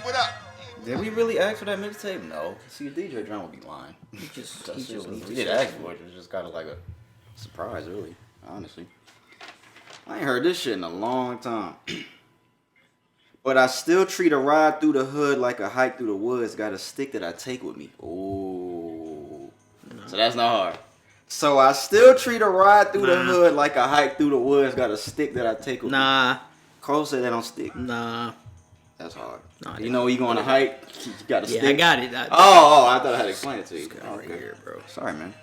what up? Did we really ask for that mixtape? No. See, a DJ John would be lying. We did ask for it. It was just kind of like a surprise, really. Honestly, I ain't heard this shit in a long time. But I still treat a ride through the hood like a hike through the woods. Got a stick that I take with me. Oh, no. So that's not hard. So I still treat a ride through the hood like a hike through the woods. Got a stick that I take with me. Cole said that don't stick. That's hard. You know when you go on a hike, you got a stick? Yeah, I got it. I thought I had to explain it to you. Right here, bro. Sorry, man.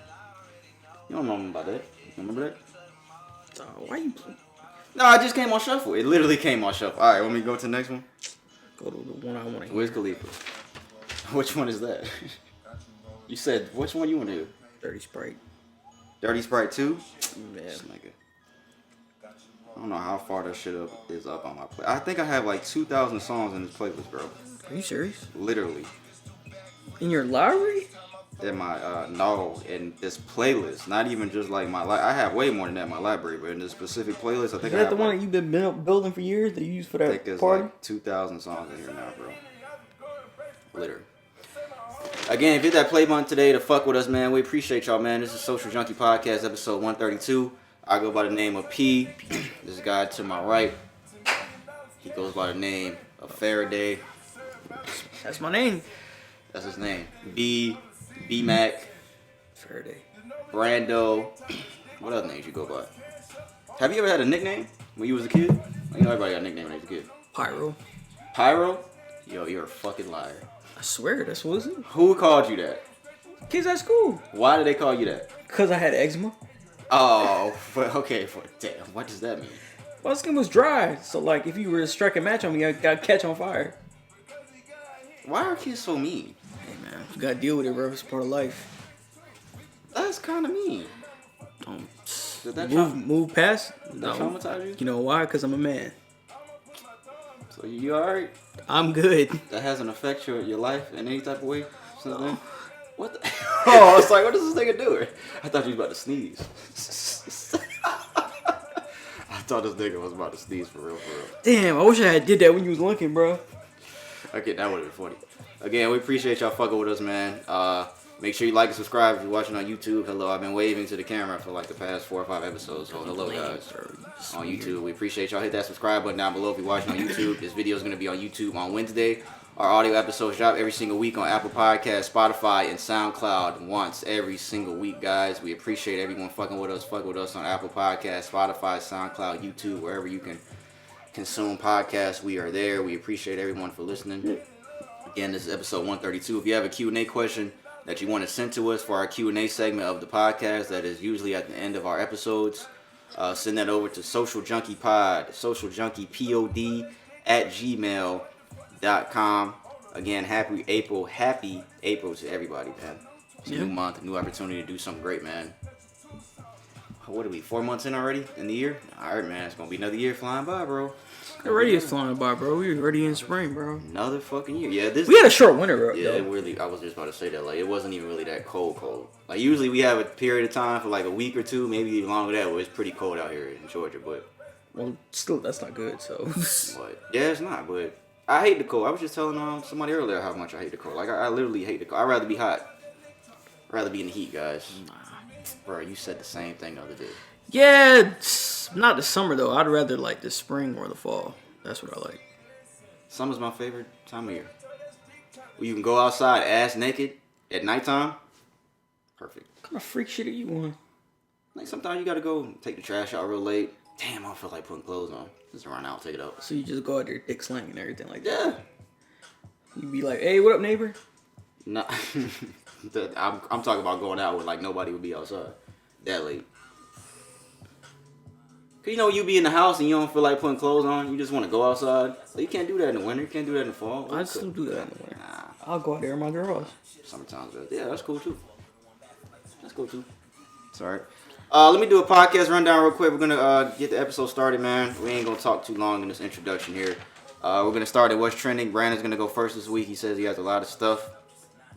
You don't know about that. You remember that? Why you... No, it just came on shuffle. It literally came on shuffle. All right, want me to go to the next one? Go to the one I want to hear. Wiz Khalifa. Which one is that? You said, which one you want to do? Dirty Sprite. Dirty Sprite 2? Yeah. I don't know how far that shit is up on my play. I think I have like 2,000 songs in this playlist, bro. Are you serious? Literally. In your library? In my in this playlist, not even just like my I have way more than that in my library, but in this specific playlist, I think is that the one that you've been building for years that you use for that I think there's party? like 2,000 songs in here now, bro. Literally. Again, if you hit that play button today to fuck with us, man, we appreciate y'all, man. This is Social Junkie Podcast, episode 132. I go by the name of P. This guy to my right, he goes by the name of Faraday. That's my name. That's his name. B-Mac. Faraday. Brando. What other names you go by? Have you ever had a nickname when you was a kid? You know everybody got a nickname when they was a kid. Pyro. Pyro? Yo, you're a fucking liar. I swear, that's what it was. Who called you that? Kids at school. Why did they call you that? Because I had eczema. Oh, okay. Damn, what does that mean? My skin was dry, so like if you were to strike a match on me, I got catch on fire. Why are kids so mean? Hey man, you gotta deal with it, bro. It's part of life. That's kind of mean. Did that move past? Did that traumatize you? You know why? Because I'm a man. So you alright? I'm good. That hasn't affected your life in any type of way since then? What the? Oh, I was like, what does this nigga do? I thought you was about to sneeze. I thought this nigga was about to sneeze for real. Damn, I wish I had did that when you was looking, bro. Okay, that would have been funny. Again, we appreciate y'all fucking with us, man. Make sure you like and subscribe if you're watching on YouTube. Hello, I've been waving to the camera for like the past 4 or 5 episodes. So hello, guys, on YouTube. We appreciate y'all. Hit that subscribe button down below if you're watching on YouTube. This video is going to be on YouTube on Wednesday. Our audio episodes drop every single week on Apple Podcasts, Spotify, and SoundCloud once every single week, guys. We appreciate everyone fucking with us. Fuck with us on Apple Podcasts, Spotify, SoundCloud, YouTube, wherever you can consume podcasts. We are there. We appreciate everyone for listening. Again, this is episode 132. If you have a Q&A question that you want to send to us for our Q&A segment of the podcast that is usually at the end of our episodes, send that over to Social Junkie Pod, Social Junkie Pod @gmail.com. Again, happy April to everybody, man. It's a new month, a new opportunity to do something great, man. What are we, 4 months in already in the year? All right, man, it's gonna be another year flying by, bro. Already is flying by, bro. We're already in spring, bro. Another fucking year. Yeah, we had a short winter, bro. Yeah, it really. I was just about to say that. Like, it wasn't even really that cold. Like, usually we have a period of time for like a week or two, maybe even longer than that, where it's pretty cold out here in Georgia. But well, still, that's not good. So. But yeah, it's not. But I hate the cold. I was just telling somebody earlier how much I hate the cold. Like, I literally hate the cold. I'd rather be hot. I'd rather be in the heat, guys. Nah. Bro, you said the same thing the other day. Yeah, not the summer though. I'd rather like the spring or the fall. That's what I like. Summer's my favorite time of year. Where you can go outside ass naked at nighttime. Perfect. What kind of freak shit are you on? Like, sometimes you gotta go take the trash out real late. Damn, I don't feel like putting clothes on. Just run out, take it out. So you just go out there dick slang and everything like that? Yeah. You be like, hey, what up, neighbor? Nah. I'm talking about going out when like nobody would be outside that late. Cause you know you be in the house and you don't feel like putting clothes on. You just want to go outside. So you can't do that in the winter. You can't do that in the fall. I still do that in the winter. Nah. I'll go out there in my girls. Summertime's good. Yeah, that's cool too. It's alright. Let me do a podcast rundown real quick. We're gonna get the episode started, man. We ain't gonna talk too long in this introduction here. We're gonna start at what's trending. Brandon's gonna go first this week. He says he has a lot of stuff,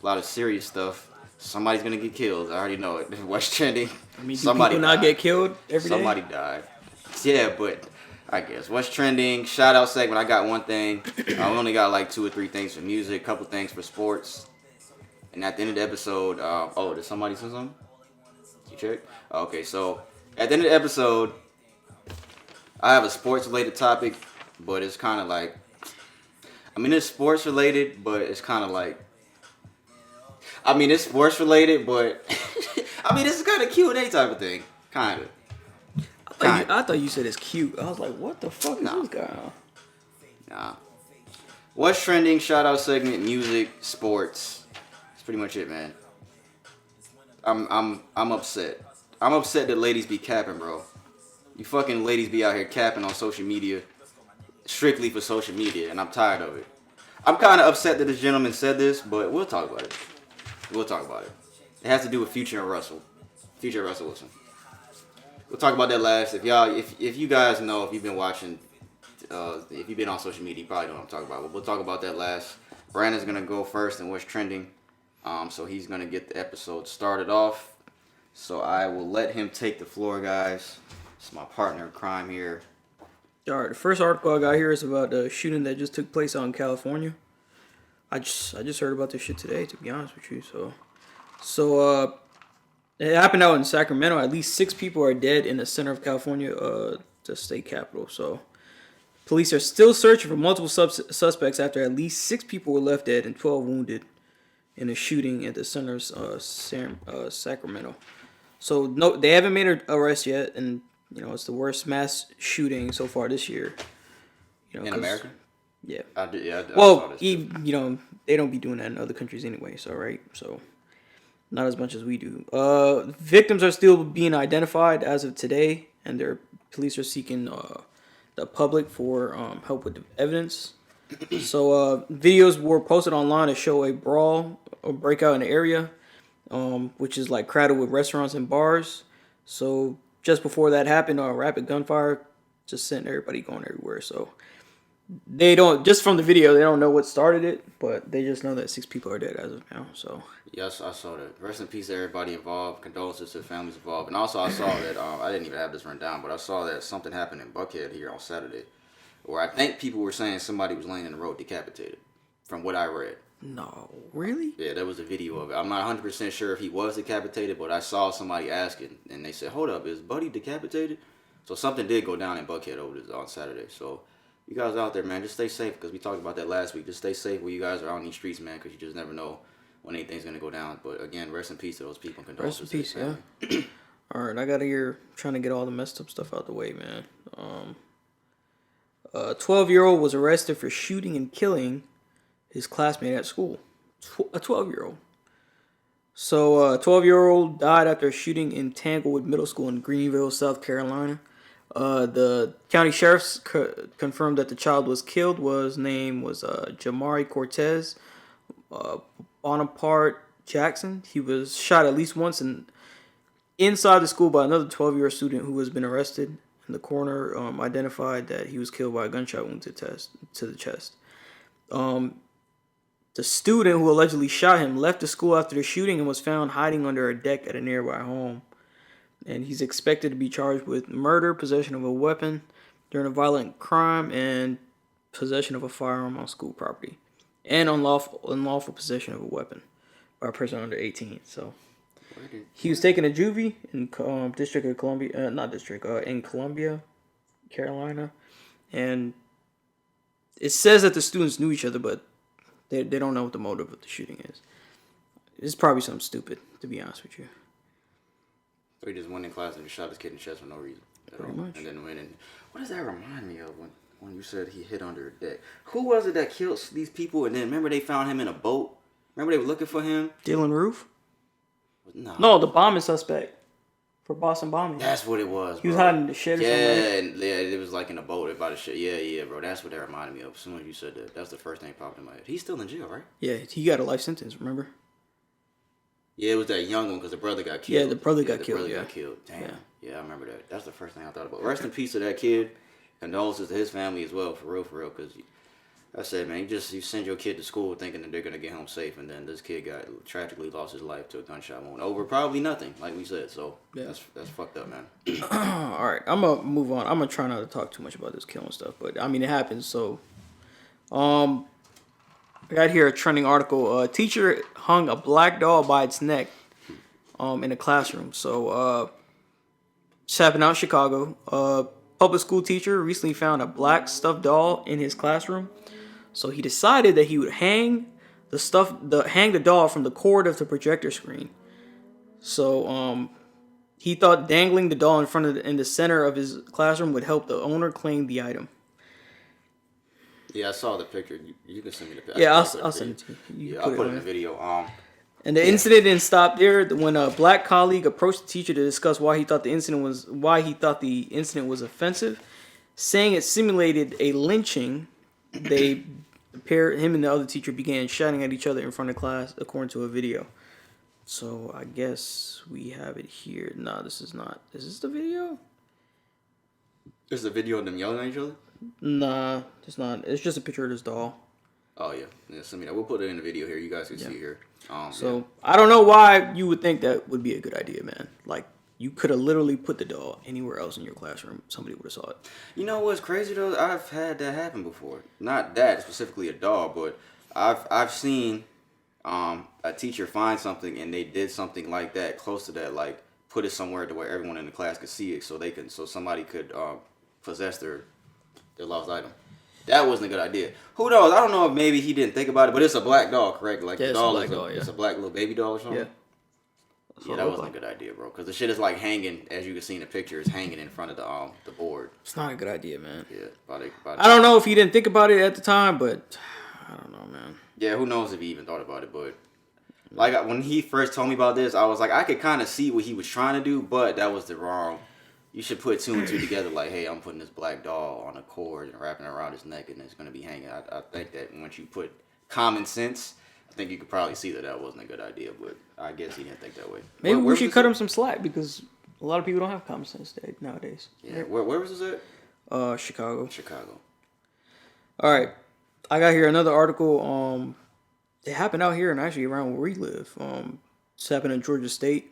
a lot of serious stuff. Somebody's gonna get killed. I already know it. What's trending? I mean, do somebody people not get killed every day? Somebody died. Yeah, but I guess. What's trending? Shout out segment. I got one thing. We only got like 2 or 3 things for music, couple things for sports. And at the end of the episode, did somebody say something? You check? Okay, so at the end of the episode, I have a sports related topic, but it's kind of like, it's sports related, but it's kind of like, it's sports related, but this is kind of Q&A type of thing, kind of. I thought you said it's cute. I was like, what the fuck is this guy on? Nah. What's trending? Shout out segment, music, sports. That's pretty much it, man. I'm upset. I'm upset that ladies be capping, bro. You fucking ladies be out here capping on social media, strictly for social media, and I'm tired of it. I'm kind of upset that this gentleman said this, but we'll talk about it. It has to do with Future and Russell. Future and Russell Wilson. We'll talk about that last. If you guys know, if you've been watching, if you've been on social media, you probably know what I'm talking about. But we'll talk about that last. Brandon's gonna go first and what's trending. So he's gonna get the episode started off. So I will let him take the floor, guys. It's my partner in crime here. All right, the first article I got here is about the shooting that just took place out in California. I just heard about this shit today, to be honest with you. So it happened out in Sacramento. At least 6 people are dead in the center of California, the state capital. So police are still searching for multiple suspects after at least 6 people were left dead and 12 wounded in a shooting at the center of Sacramento. So no, they haven't made an arrest yet, and it's the worst mass shooting so far this year. In America? Yeah. I saw this too. They don't be doing that in other countries anyway. So right, so. Not as much as we do. Victims are still being identified as of today, and their police are seeking the public for help with the evidence. So videos were posted online to show a brawl or breakout in the area, which is like crowded with restaurants and bars. So just before that happened, rapid gunfire just sent everybody going everywhere. So they don't, just from the video, they don't know what started it, but they just know that 6 people are dead as of now. So yes, I saw that. Rest in peace to everybody involved. Condolences to the families involved. And also I saw that, I didn't even have this run down, but I saw that something happened in Buckhead here on Saturday, where I think people were saying somebody was laying in the road decapitated, from what I read. No, really? Yeah, there was a video of it. I'm not 100% sure if he was decapitated, but I saw somebody asking, and they said, hold up, is Buddy decapitated? So something did go down in Buckhead on Saturday. So you guys out there, man, just stay safe, because we talked about that last week. Just stay safe when you guys are on these streets, man, because you just never know when anything's going to go down. But again, rest in peace to those people. Rest in peace, yeah. All right, I got to hear, trying to get all the messed up stuff out the way, man. A 12-year-old was arrested for shooting and killing his classmate at school. A 12-year-old. So a 12-year-old died after a shooting in Tanglewood Middle School in Greenville, South Carolina. The county sheriffs confirmed that the child was killed. His name was Jamari Cortez Bonaparte Jackson. He was shot at least once inside the school by another 12-year-old student who has been arrested. And the coroner identified that he was killed by a gunshot wound to the chest. The student who allegedly shot him left the school after the shooting and was found hiding under a deck at a nearby home. And he's expected to be charged with murder, possession of a weapon during a violent crime, and possession of a firearm on school property, and unlawful possession of a weapon by a person under 18. So he was taken to juvie in District of Columbia, in Columbia, Carolina, and it says that the students knew each other, but they don't know what the motive of the shooting is. It's probably something stupid, to be honest with you. So he just went in class and just shot his kid in the chest for no reason. Pretty much. And then went in. What does that remind me of when you said he hid under a deck? Who was it that killed these people? And then remember they found him in a boat? Remember they were looking for him? Dylan Roof? No, the bombing suspect for Boston bombing. That's what it was, bro. He was hiding in the shed or something. Yeah, it was like in a boat about a shit. Yeah, bro. That's what that reminded me of. As soon as you said that, that's the first thing that popped in my head. He's still in jail, right? Yeah, he got a life sentence, remember? Yeah, it was that young one because the brother got killed. Yeah, the brother got killed. Damn. Yeah, I remember that. That's the first thing I thought about. Rest in peace to that kid. Condolences to his family as well, for real. Because That's it, man. You send your kid to school thinking that they're gonna get home safe, and then this kid tragically lost his life to a gunshot wound over probably nothing, like we said. So yeah, that's fucked up, man. All right, I'm gonna move on. I'm gonna try not to talk too much about this killing stuff, but I mean it happens. So, I got here a trending article. A teacher hung a black doll by its neck, in a classroom. So, this happened out in Chicago. Public school teacher recently found a black stuffed doll in his classroom. So he decided that he would hang the doll from the cord of the projector screen. So he thought dangling the doll in the center of his classroom would help the owner claim the item. Yeah, I saw the picture. You can send me the picture. Yeah, I'll send it to you. I'll put it in the video. And the incident didn't stop there. When a black colleague approached the teacher to discuss why he thought the incident was offensive, saying it simulated a lynching, him and the other teacher began shouting at each other in front of class, according to a video. So I guess we have it here. No, this is not. Is this the video? Is the video of them yelling at each other? Nah, it's not. It's just a picture of this doll. Oh yeah. Send me that. We'll put it in the video here. You guys can see here. I don't know why you would think that would be a good idea, man. Like, you could have literally put the doll anywhere else in your classroom. Somebody would have saw it. You know what's crazy though? I've had that happen before. Not that specifically a doll, but I've seen a teacher find something and they did something like that, close to that, like put it somewhere to where everyone in the class could see it, so somebody could possess their lost item. That wasn't a good idea. Who knows? I don't know if maybe he didn't think about it, but it's a black doll, correct? Like the doll it's a black little baby doll or something. Yeah, that wasn't a good idea, bro. Because the shit is like hanging, as you can see in the picture, is hanging in front of the board. It's not a good idea, man. Yeah, I don't know if he didn't think about it at the time, but I don't know, man. Yeah, who knows if he even thought about it, but like when he first told me about this, I was like, I could kind of see what he was trying to do, but that was the wrong. You should put two and two together, like, hey, I'm putting this black doll on a cord and wrapping it around his neck, and it's going to be hanging. I think that once you put common sense, I think you could probably see that wasn't a good idea, but I guess he didn't think that way. Maybe we should cut him some slack, because a lot of people don't have common sense nowadays. Yeah, where was this at? Chicago. All right. I got here another article. It happened out here and actually around where we live. This happened in Georgia State.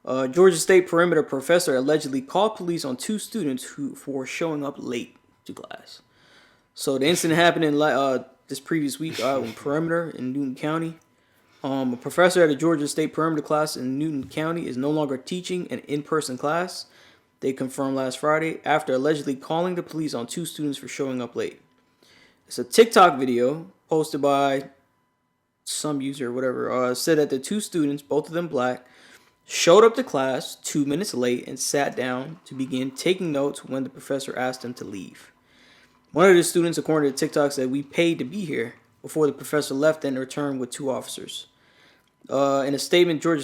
Georgia State perimeter professor allegedly called police on two students for showing up late to class. So the incident happened in this previous week in perimeter in Newton County. A professor at a Georgia State perimeter class in Newton County is no longer teaching an in-person class. They confirmed last Friday after allegedly calling the police on two students for showing up late. It's a TikTok video posted by some user or whatever. Said that the two students, both of them black, showed up to class 2 minutes late and sat down to begin taking notes when the professor asked them to leave. One of the students, according to TikTok, said, "We paid to be here," before the professor left and returned with two officers. In a statement, Georgia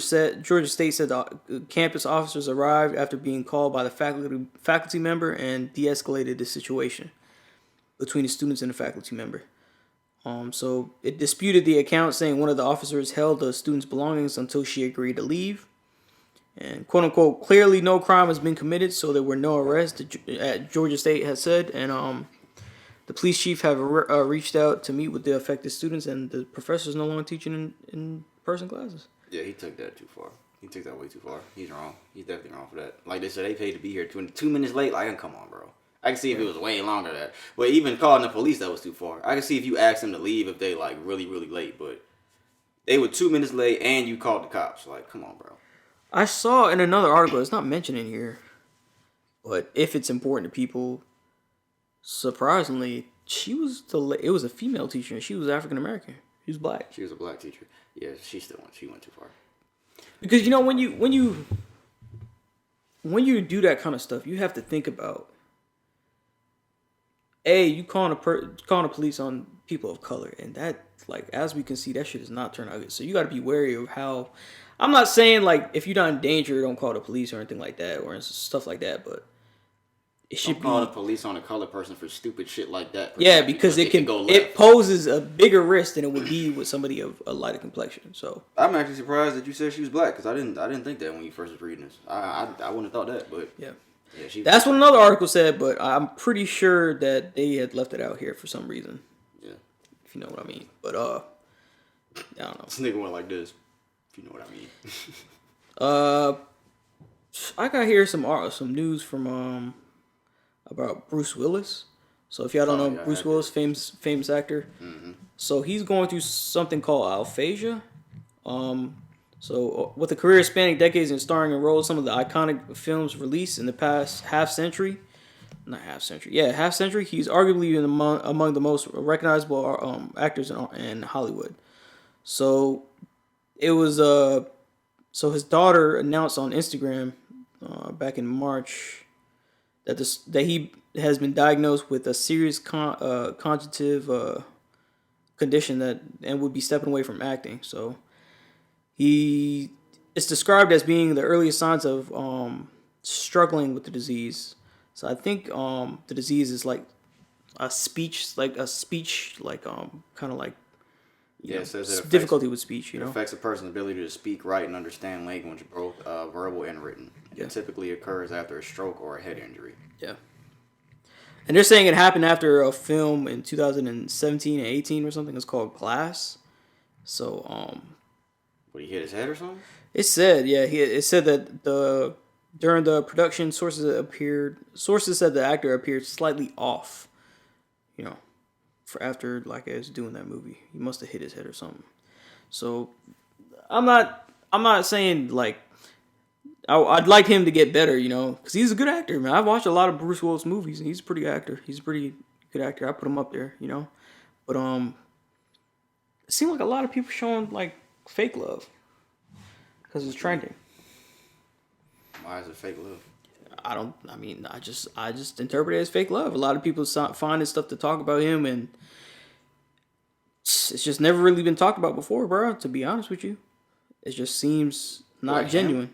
State said the campus officers arrived after being called by the faculty member and de-escalated the situation between the students and the faculty member. So it disputed the account, saying one of the officers held the student's belongings until she agreed to leave. And quote unquote, clearly no crime has been committed, so there were no arrests, Georgia State has said. And the police chief have reached out to meet with the affected students, and the professor is no longer teaching in person classes. Yeah, he took that too far. He took that way too far. He's wrong. He's definitely wrong for that. Like they said, they paid to be here 2 minutes late. Like, come on, bro. I can see if it was way longer than that. But even calling the police, that was too far. I can see if you asked them to leave if they like really, really late. But they were 2 minutes late and you called the cops. Like, come on, bro. I saw in another article, it's not mentioned in here, but if it's important to people, surprisingly, it was a female teacher and she was African American. She was black. She was a black teacher. Yeah, she went too far. Because you know when you do that kind of stuff, you have to think about you calling the police on people of color, and that, like, as we can see, that shit is not turning out good. So you got to be wary of how. I'm not saying like if you're not in danger, don't call the police or anything like that or stuff like that, but it should call the police on a colored person for stupid shit like that. Yeah, because it poses a bigger risk than it would be with somebody of a lighter complexion. So I'm actually surprised that you said she was black, because I didn't think that when you first was reading this. I wouldn't have thought that, but yeah. That's what another article said, but I'm pretty sure that they had left it out here for some reason. Yeah, you know what I mean. But I don't know. This nigga went like this, if you know what I mean. I got here some news from about Bruce Willis. So if y'all don't know, Bruce Willis, famous actor. Mm-hmm. So he's going through something called aphasia. So with a career spanning decades and starring in roles some of the iconic films released in the past half century, he's arguably among the most recognizable actors in Hollywood. So it was so his daughter announced on Instagram back in March that he has been diagnosed with a serious cognitive condition and would be stepping away from acting. So it's described as being the earliest signs of struggling with the disease. So I think the disease is like a speech kind of like it says it difficulty with speech. It affects a person's ability to speak, write, and understand language, both verbal and written. It typically occurs after a stroke or a head injury. Yeah. And they're saying it happened after a film in 2017 and 18 or something. It's called Glass. So, What, he hit his head or something? It said, it said that during the production, sources said the actor appeared slightly off, for after like I was doing that movie. He must have hit his head or something. So, I'm not saying like I'd like him to get better, because he's a good actor, man. I've watched a lot of Bruce Willis movies, and he's a pretty good actor. I put him up there, But it seemed like a lot of people showing like fake love because it's trending. Why is it fake love? I just interpret it as fake love. A lot of people finding stuff to talk about him, and it's just never really been talked about before, bro. To be honest with you, it just seems not like genuine.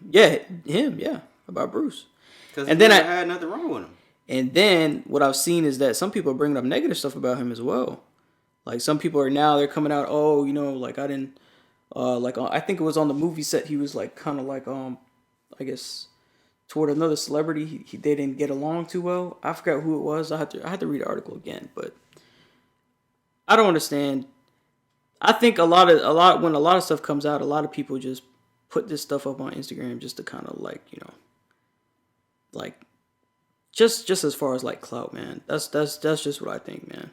Him? Yeah, about Bruce. Because I had nothing wrong with him. And then what I've seen is that some people are bringing up negative stuff about him as well. Like some people they're coming out, like I didn't, I think it was on the movie set. He was like kind of like I guess toward another celebrity. They didn't get along too well. I forgot who it was. I had to read the article again, but I don't understand. I think when a lot of stuff comes out, a lot of people just put this stuff up on Instagram just to kind of like, just as far as like clout, man. That's just what I think, man.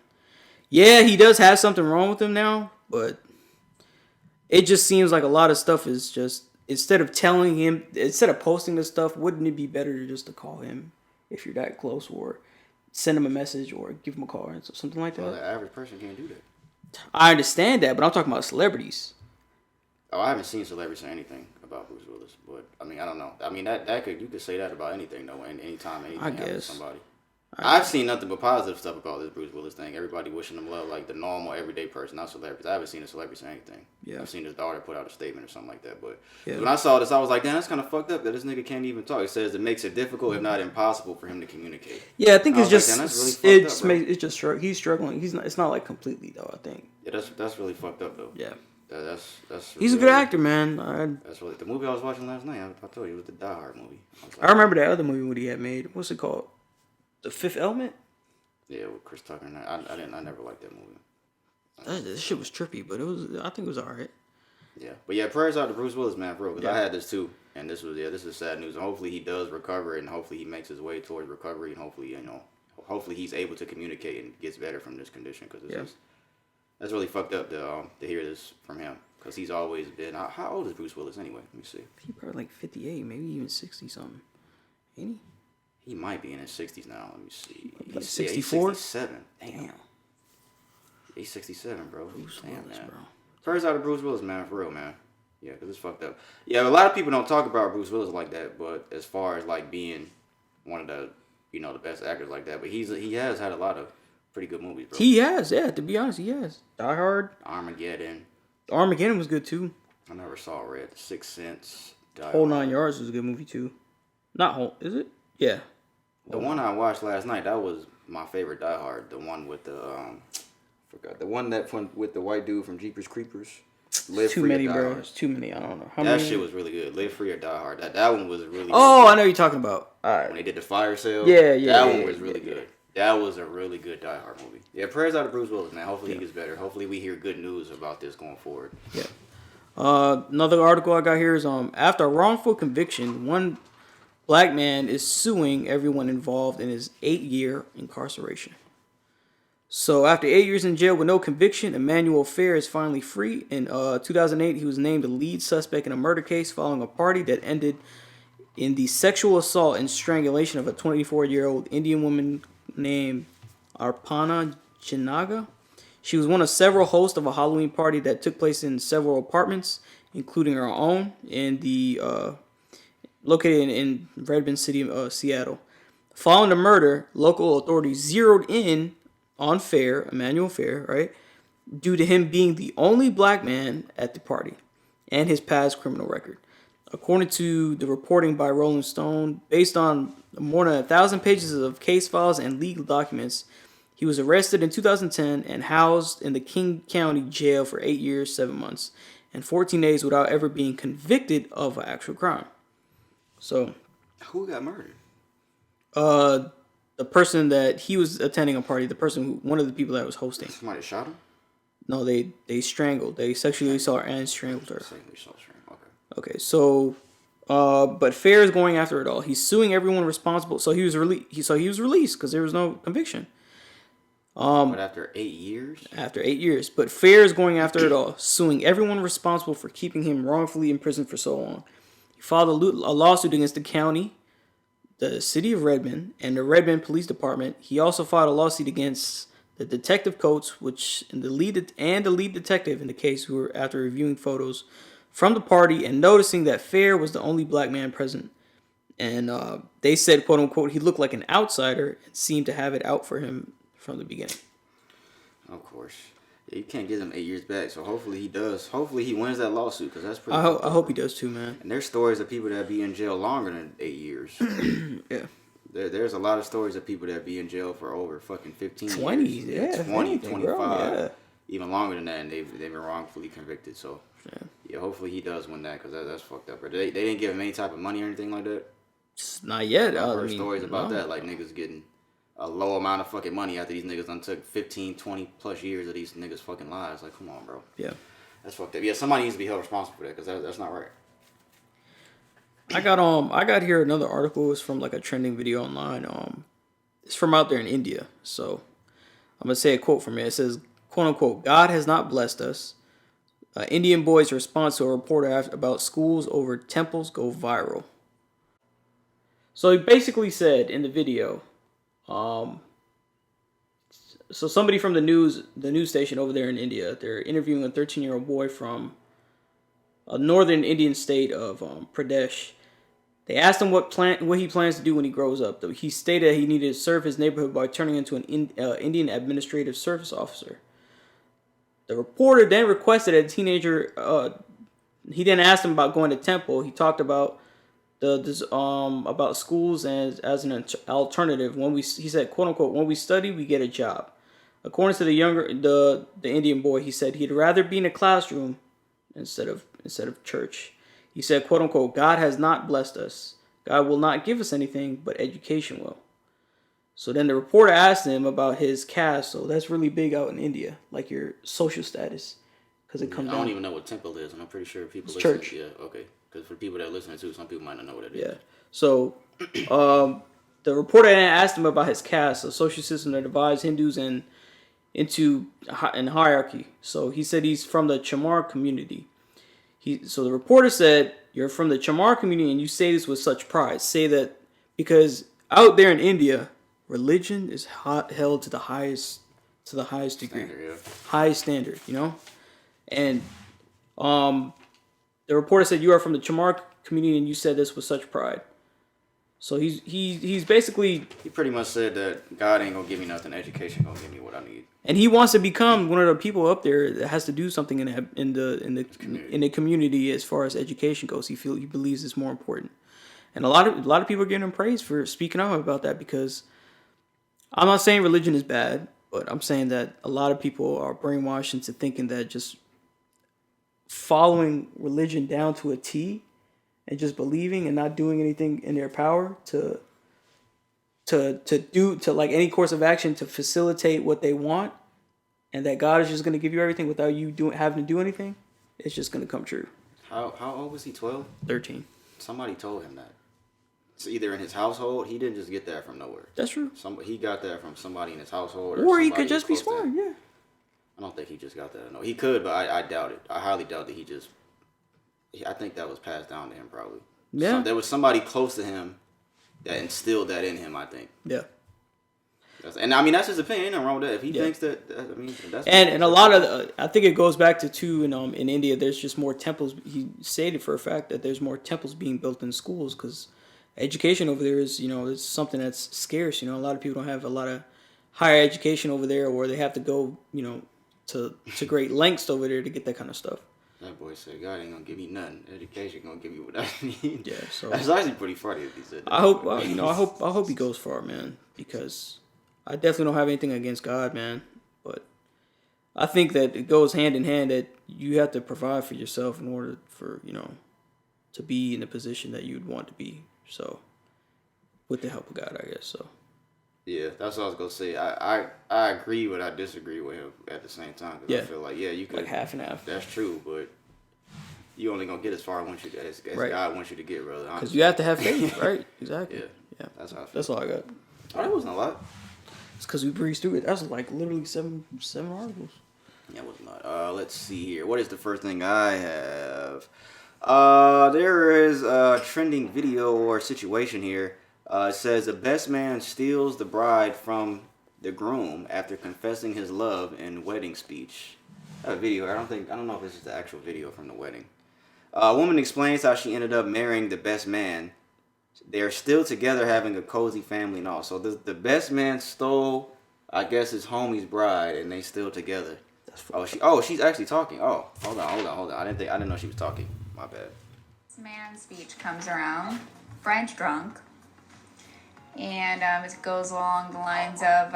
Yeah, he does have something wrong with him now, but it just seems like a lot of stuff is just, instead of posting this stuff, wouldn't it be better just to call him if you're that close, or send him a message or give him a call or something like that? Well, the average person can't do that. I understand that, but I'm talking about celebrities. Oh, I haven't seen celebrities say anything about Bruce Willis, but I mean, I don't know. I mean, you could say that about anything though, and anytime anything happens to somebody. I've seen nothing but positive stuff about this Bruce Willis thing. Everybody wishing him love, like the normal everyday person, not celebrities. I haven't seen a celebrity say anything. Yeah. I've seen his daughter put out a statement or something like that. But when I saw this, I was like, damn, that's kind of fucked up that this nigga can't even talk. It says it makes it difficult, if not impossible, for him to communicate. Yeah, I think it's just he's struggling. It's not like completely though. I think. Yeah, that's really fucked up though. Yeah. That's he's a good actor, man. That's really the movie I was watching last night. I told you it was the Die Hard movie. I remember that other movie what he had made. What's it called? The Fifth Element. Yeah, with Chris Tucker. I never liked that movie. This shit was trippy, but I think it was alright. Yeah, but yeah, prayers out to Bruce Willis, man, bro. Because I had this too, and this is sad news. And hopefully he does recover, and hopefully he makes his way towards recovery, and hopefully he's able to communicate and gets better from this condition. Because that's really fucked up to hear this from him. Because he's always been. How old is Bruce Willis anyway? Let me see. He's probably like 58, maybe even 60 something. Ain't he? He might be in his 60s now. Let me see. Like 64? He's 67. Damn. He's 67, bro. Bruce Willis, man. bro. Prayers out to Bruce Willis, man, for real, man. Yeah, because it's fucked up. Yeah, a lot of people don't talk about Bruce Willis like that, but as far as like being one of the, the best actors like that, but he has had a lot of pretty good movies, bro. He has, yeah, to be honest, he has. Die Hard. Armageddon was good too. I never saw Red. Sixth Sense. Whole 9 Yards was a good movie too. Not Whole, is it? Yeah. The one I watched last night, that was my favorite Die Hard. The one with the the one that with the white dude from Jeepers Creepers. Live too Free many, or Die bro. Hard. It's too many. I don't know. That shit was really good. Live Free or Die Hard. That one was really. Oh, good. I know what you're talking about. All right. When they did the fire sale. Yeah. That one was really good. That was a really good Die Hard movie. Yeah, prayers out to Bruce Willis, man. Hopefully he gets better. Hopefully we hear good news about this going forward. Yeah. Another article I got here is after a wrongful conviction, one black man is suing everyone involved in his 8-year incarceration. So after 8 years in jail with no conviction, Emmanuel Fair is finally free. In 2008, he was named the lead suspect in a murder case following a party that ended in the sexual assault and strangulation of a 24-year-old Indian woman named Arpana Jinaga. She was one of several hosts of a Halloween party that took place in several apartments, including her own, located in Redmond City, Seattle. Following the murder, local authorities zeroed in on Fair, Emmanuel Fair, right, due to him being the only black man at the party and his past criminal record. According to the reporting by Rolling Stone, based on more than 1,000 pages of case files and legal documents, he was arrested in 2010 and housed in the King County Jail for 8 years, 7 months, and 14 days without ever being convicted of an actual crime. So, who got murdered? The person that he was attending a party, one of the people that was hosting. Somebody shot him? No, they strangled. They sexually assaulted her and strangled her. Okay. Okay, so, but Fair is going after it all. He's suing everyone responsible. So he was released because there was no conviction. But after 8 years? After 8 years. But Fair is going after it all, suing everyone responsible for keeping him wrongfully imprisoned for so long. He filed a lawsuit against the county, the city of Redmond, and the Redmond Police Department. He also filed a lawsuit against the detective coach, the lead detective in the case, who were after reviewing photos from the party and noticing that Fair was the only black man present. And they said, quote unquote, he looked like an outsider and seemed to have it out for him from the beginning. Of course. Yeah, you can't give him 8 years back, so hopefully he does. Hopefully he wins that lawsuit, because that's pretty I hope he does too, man. And there's stories of people that be in jail longer than 8 years. Yeah. There's a lot of stories of people that be in jail for over fucking 15 20, years. yeah. 20, anything, 25. bro, yeah. Even longer than that, and they've been wrongfully convicted. So, yeah, hopefully he does win that, because that's fucked up. But they didn't give him any type of money or anything like that? Not yet. I've heard stories about that, like niggas getting a low amount of fucking money after these niggas done took 15, 20 plus years of these niggas' fucking lives. Like, come on, bro. Yeah. That's fucked up. Yeah, somebody needs to be held responsible for that, because that's not right. I got here another article. It's from like a trending video online. It's from out there in India. So I'm gonna say a quote from it. It says, quote unquote, God has not blessed us. Indian boy's response to a reporter about schools over temples go viral. So he basically said in the video, so somebody from the news station over there in India, they're interviewing a 13-year-old boy from a northern Indian state of Pradesh. They asked him what he plans to do when he grows up. He stated he needed to serve his neighborhood by turning into an Indian administrative service officer. The reporter then requested a teenager. He then asked him about going to temple. He talked about about schools as an alternative. He said, quote unquote, when we study, we get a job. According to the Indian boy, he said he'd rather be in a classroom instead of church. He said, quote unquote, God has not blessed us. God will not give us anything, but education will. So then the reporter asked him about his caste. So that's really big out in India, like your social status, because it comes. I don't even know what temple is, and I'm pretty sure people listen. Church. Yeah, okay. Because for people that listen to, some people might not know what it is. Yeah. So, the reporter asked him about his caste, a social system that divides Hindus into hierarchy. So he said he's from the Chamar community. So the reporter said, "You're from the Chamar community, and you say this with such pride. Say that because out there in India, religion is held to the highest degree, highest standard. You know, and the reporter said, you are from the Chamar community and you said this with such pride." So he's basically... He pretty much said that God ain't gonna give me nothing, education gonna give me what I need. And he wants to become one of the people up there that has to do something in the community as far as education goes. He believes it's more important. And a lot of people are giving him praise for speaking up about that, because I'm not saying religion is bad, but I'm saying that a lot of people are brainwashed into thinking that just following religion down to a T and just believing and not doing anything in their power to to like any course of action to facilitate what they want, and that God is just going to give you everything without you having to do anything, it's just going to come true. How old was he? 12? 13. Somebody told him that. It's either in his household. He didn't just get that from nowhere. That's true. He got that from somebody in his household. Or he could just be smart, yeah. I don't think he just got that. No, he could, but I doubt it. I highly doubt that he just... I think that was passed down to him, probably. Yeah. So there was somebody close to him that instilled that in him, I think. Yeah. And I mean, that's his opinion. Ain't nothing wrong with that. If he thinks that, I mean, that's... And a lot of... I think it goes back to, too, in India, there's just more temples. He stated for a fact that there's more temples being built in schools because education over there is, it's something that's scarce. A lot of people don't have a lot of higher education over there, or they have to go, to great lengths over there to get that kind of stuff. That boy said, God ain't gonna give me nothing. Education gonna give me what I need. Yeah, so that's actually pretty funny if he said that. I hope he goes far, man, because I definitely don't have anything against God, man. But I think that it goes hand in hand that you have to provide for yourself in order for, to be in the position that you'd want to be. So, with the help of God, I guess. So. Yeah, that's what I was gonna say. I agree, but I disagree with him at the same time. Cause I feel like you could like half and half. That's true, but you only gonna get as far as right. God wants you to get, brother. Because you have to have faith, right? Exactly. Yeah. That's how I feel. That's all I got. Oh, that wasn't a lot. It's because we breezed through it. That was like literally seven articles. Yeah, it was not. Let's see here. What is the first thing I have? There is a trending video or situation here. It says the best man steals the bride from the groom after confessing his love in wedding speech. A video. I don't know if this is the actual video from the wedding. A woman explains how she ended up marrying the best man. They're still together, having a cozy family and all. So the best man stole, I guess, his homie's bride, and they still together. She's actually talking. Oh, hold on. I didn't know she was talking. My bad. This man's speech comes around, French drunk. And it goes along the lines of,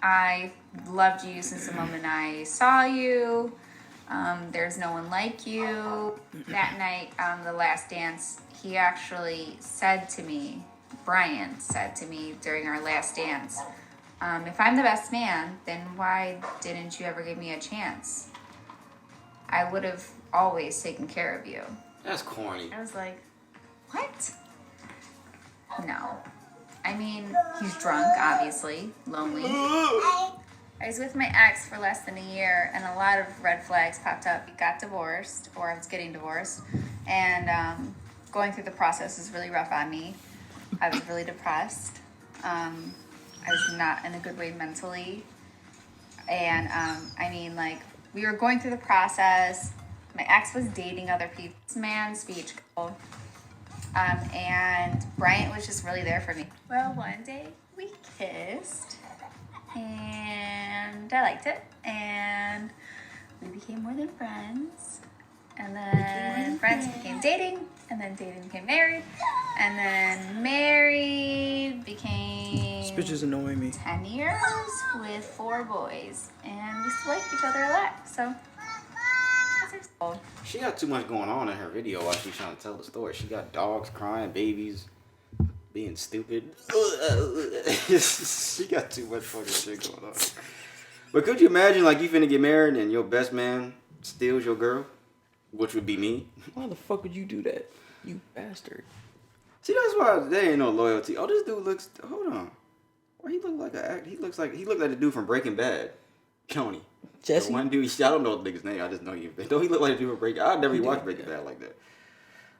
I loved you since the moment I saw you. There's no one like you. That night on the last dance, he actually said to me, Brian said to me during our last dance, if I'm the best man, then why didn't you ever give me a chance? I would have always taken care of you. That's corny. I was like, what? No. I mean, he's drunk, obviously, lonely. I was with my ex for less than a year, and a lot of red flags popped up. We got divorced, or I was getting divorced, and going through the process was really rough on me. I was really depressed. I was not in a good way mentally. And, we were going through the process. My ex was dating other people. This man's speech. And Bryant was just really there for me. Well, one day we kissed, and I liked it, and we became more than friends, and then friends became dating, and then dating became married, and then married became... This bitch is annoying me. 10 years with 4 boys, and we still like each other a lot, so... She got too much going on in her video while she's trying to tell the story. She got dogs crying, babies being stupid. She got too much fucking shit going on. But could you imagine, like, you finna get married and your best man steals your girl? Which would be me. Why the fuck would you do that? You bastard. See, that's why there ain't no loyalty. Oh, this dude looks... Hold on. Why he look like a... He looked like the dude from Breaking Bad. Tony. Jesse? The one dude, I don't know the nigga's name. I just know you. Don't he look like a dude from Breaking Bad? I never watched Breaking Bad like that.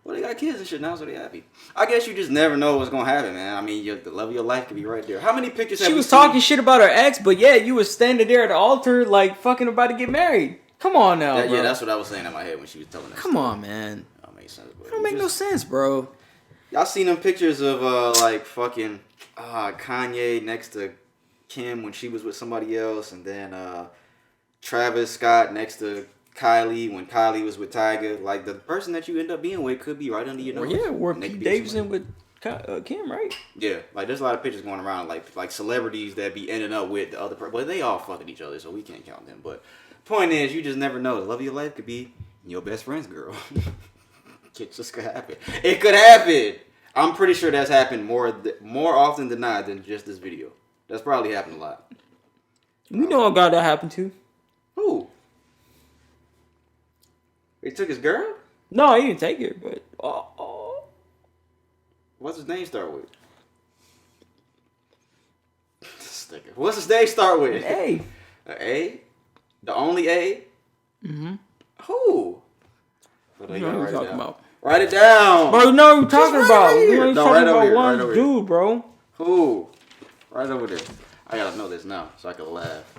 Well, they got kids and shit now, so they happy. I guess you just never know what's gonna happen, man. I mean, the love of your life could be right there. How many pictures have She was talking shit about her ex, but yeah, you was standing there at the altar like fucking about to get married. Come on now, bro. Yeah, that's what I was saying in my head when she was telling that. Come on, man. That don't make sense. It don't make no sense, bro. Y'all seen them pictures of like fucking Kanye next to Kim when she was with somebody else, and then Travis Scott next to Kylie when Kylie was with Tiger. Like, the person that you end up being with could be right under your nose. Yeah, or Pete Davidson with Kim, right? Yeah, like there's a lot of pictures going around, like celebrities that be ending up with the other person. Well, they all fucking each other, so we can't count them. But point is, you just never know. The love of your life could be your best friend's girl. It just could happen. It could happen. I'm pretty sure that's happened more often than not than just this video. That's probably happened a lot. You know a guy that happened to? Who? He took his girl? No, he didn't take it, but What's his name start with? What's his name start with? An A. An A? The only A? Mm-hmm. Who? You know what I'm talking about. Write it down. Bro, you know what I'm talking about. You know No, talking right over about here. one Right over here. dude, bro. Who? Right over there. I gotta know this now so I can laugh.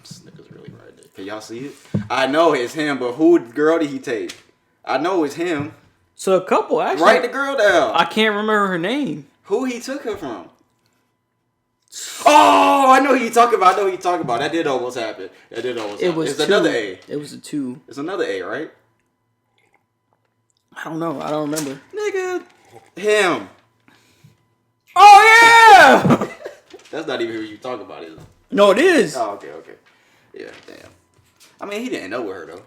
This nigga's really right there. Can y'all see it? I know it's him, but who girl did he take? I know it's him. So a couple, actually. Write the girl down. I can't remember her name. Who he took her from? Oh, I know who you talking about. That did almost happen. It's another A. It was a 2. It's another A, right? I don't know. I don't remember. Nigga. Him. Oh, yeah! That's not even who you talking about, is it? No, it is. Oh, okay. Yeah, damn. I mean, he didn't know with her, though.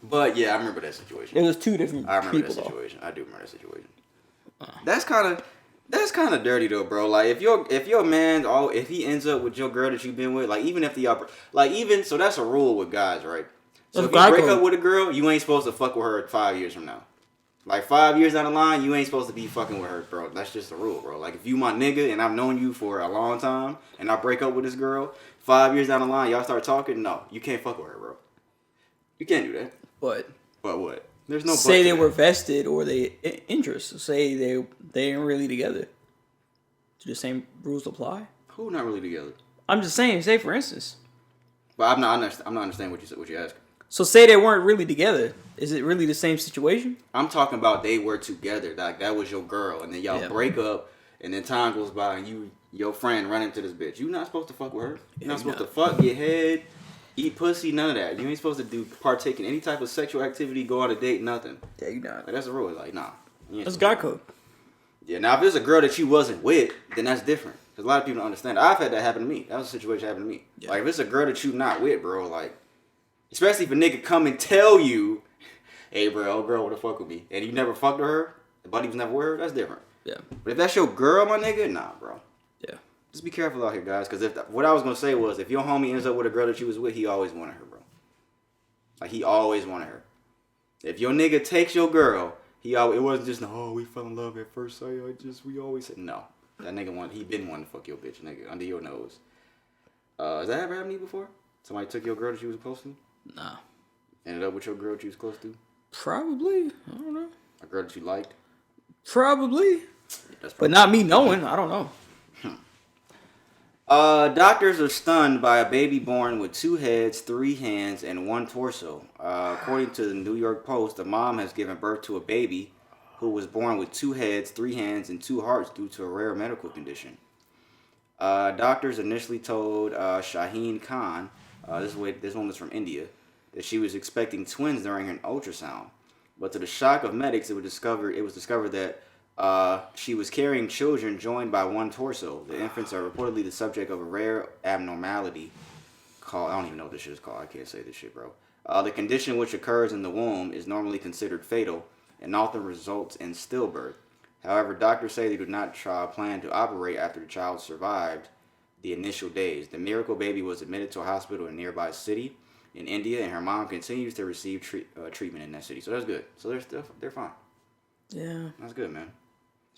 But, yeah, I remember that situation. It was 2 different I remember people, that situation. I do remember that situation. That's kind of dirty, though, bro. Like, if your man, if he ends up with your girl that you've been with, like, even if so that's a rule with guys, right? So That's if you break Geiger. up with a girl, you ain't supposed to fuck with her 5 years from now. Like, 5 years down the line, you ain't supposed to be fucking with her, bro. That's just the rule, bro. Like, if you my nigga and I've known you for a long time and I break up with this girl, 5 years down the line, y'all start talking, no, you can't fuck with her, bro. You can't do that. But what? There's no say but they to were that. vested or they interest. Say they ain't really together. Do the same rules apply? Who not really together? I'm just saying. Say for instance. But I'm not understanding what you asked. So say they weren't really together. Is it really the same situation? I'm talking about they were together. Like, that was your girl. And then y'all break up. And then time goes by and your friend run into this bitch. You not supposed to fuck with her. You're not supposed to fuck, get head, eat pussy, none of that. You ain't supposed to partake in any type of sexual activity, go on a date, nothing. Yeah, you not. Like, that's the rule. Like, nah. That's guy code. Yeah, now if it's a girl that you wasn't with, then that's different. Because a lot of people don't understand. I've had that happen to me. That was a situation that happened to me. Yeah. Like, if it's a girl that you not with, bro, like, especially if a nigga come and tell you, hey, bro, old girl wanna fuck with me, and you never fucked with her, the buddy was never with her, that's different. Yeah. But if that's your girl, my nigga, nah, bro. Yeah. Just be careful out here, guys. Because what I was gonna say was, if your homie ends up with a girl that you was with, he always wanted her, bro. Like, he always wanted her. If your nigga takes your girl, it wasn't just, oh, we fell in love at first sight. We always said no. That nigga he been wanting to fuck your bitch, nigga, under your nose. Has that ever happened to you before? Somebody took your girl that you was close to? Nah. Ended up with your girl that you was close to? Probably. I don't know. A girl that you liked? Probably. That's But not me knowing. I don't know. Doctors are stunned by a baby born with 2 heads, 3 hands, and 1 torso. According to the New York Post, the mom has given birth to a baby who was born with 2 heads, 3 hands, and 2 hearts due to a rare medical condition. Doctors initially told Shaheen Khan, this woman's from India, that she was expecting twins during an ultrasound. But to the shock of medics, it was discovered that she was carrying children joined by 1 torso. The infants are reportedly the subject of a rare abnormality called, I don't even know what this shit is called. I can't say this shit, bro. The condition, which occurs in the womb, is normally considered fatal and often results in stillbirth. However, doctors say they do not plan to operate after the child survived the initial days. The miracle baby was admitted to a hospital in a nearby city in India, and her mom continues to receive treatment in that city. So that's good. So they're fine. Yeah. That's good, man.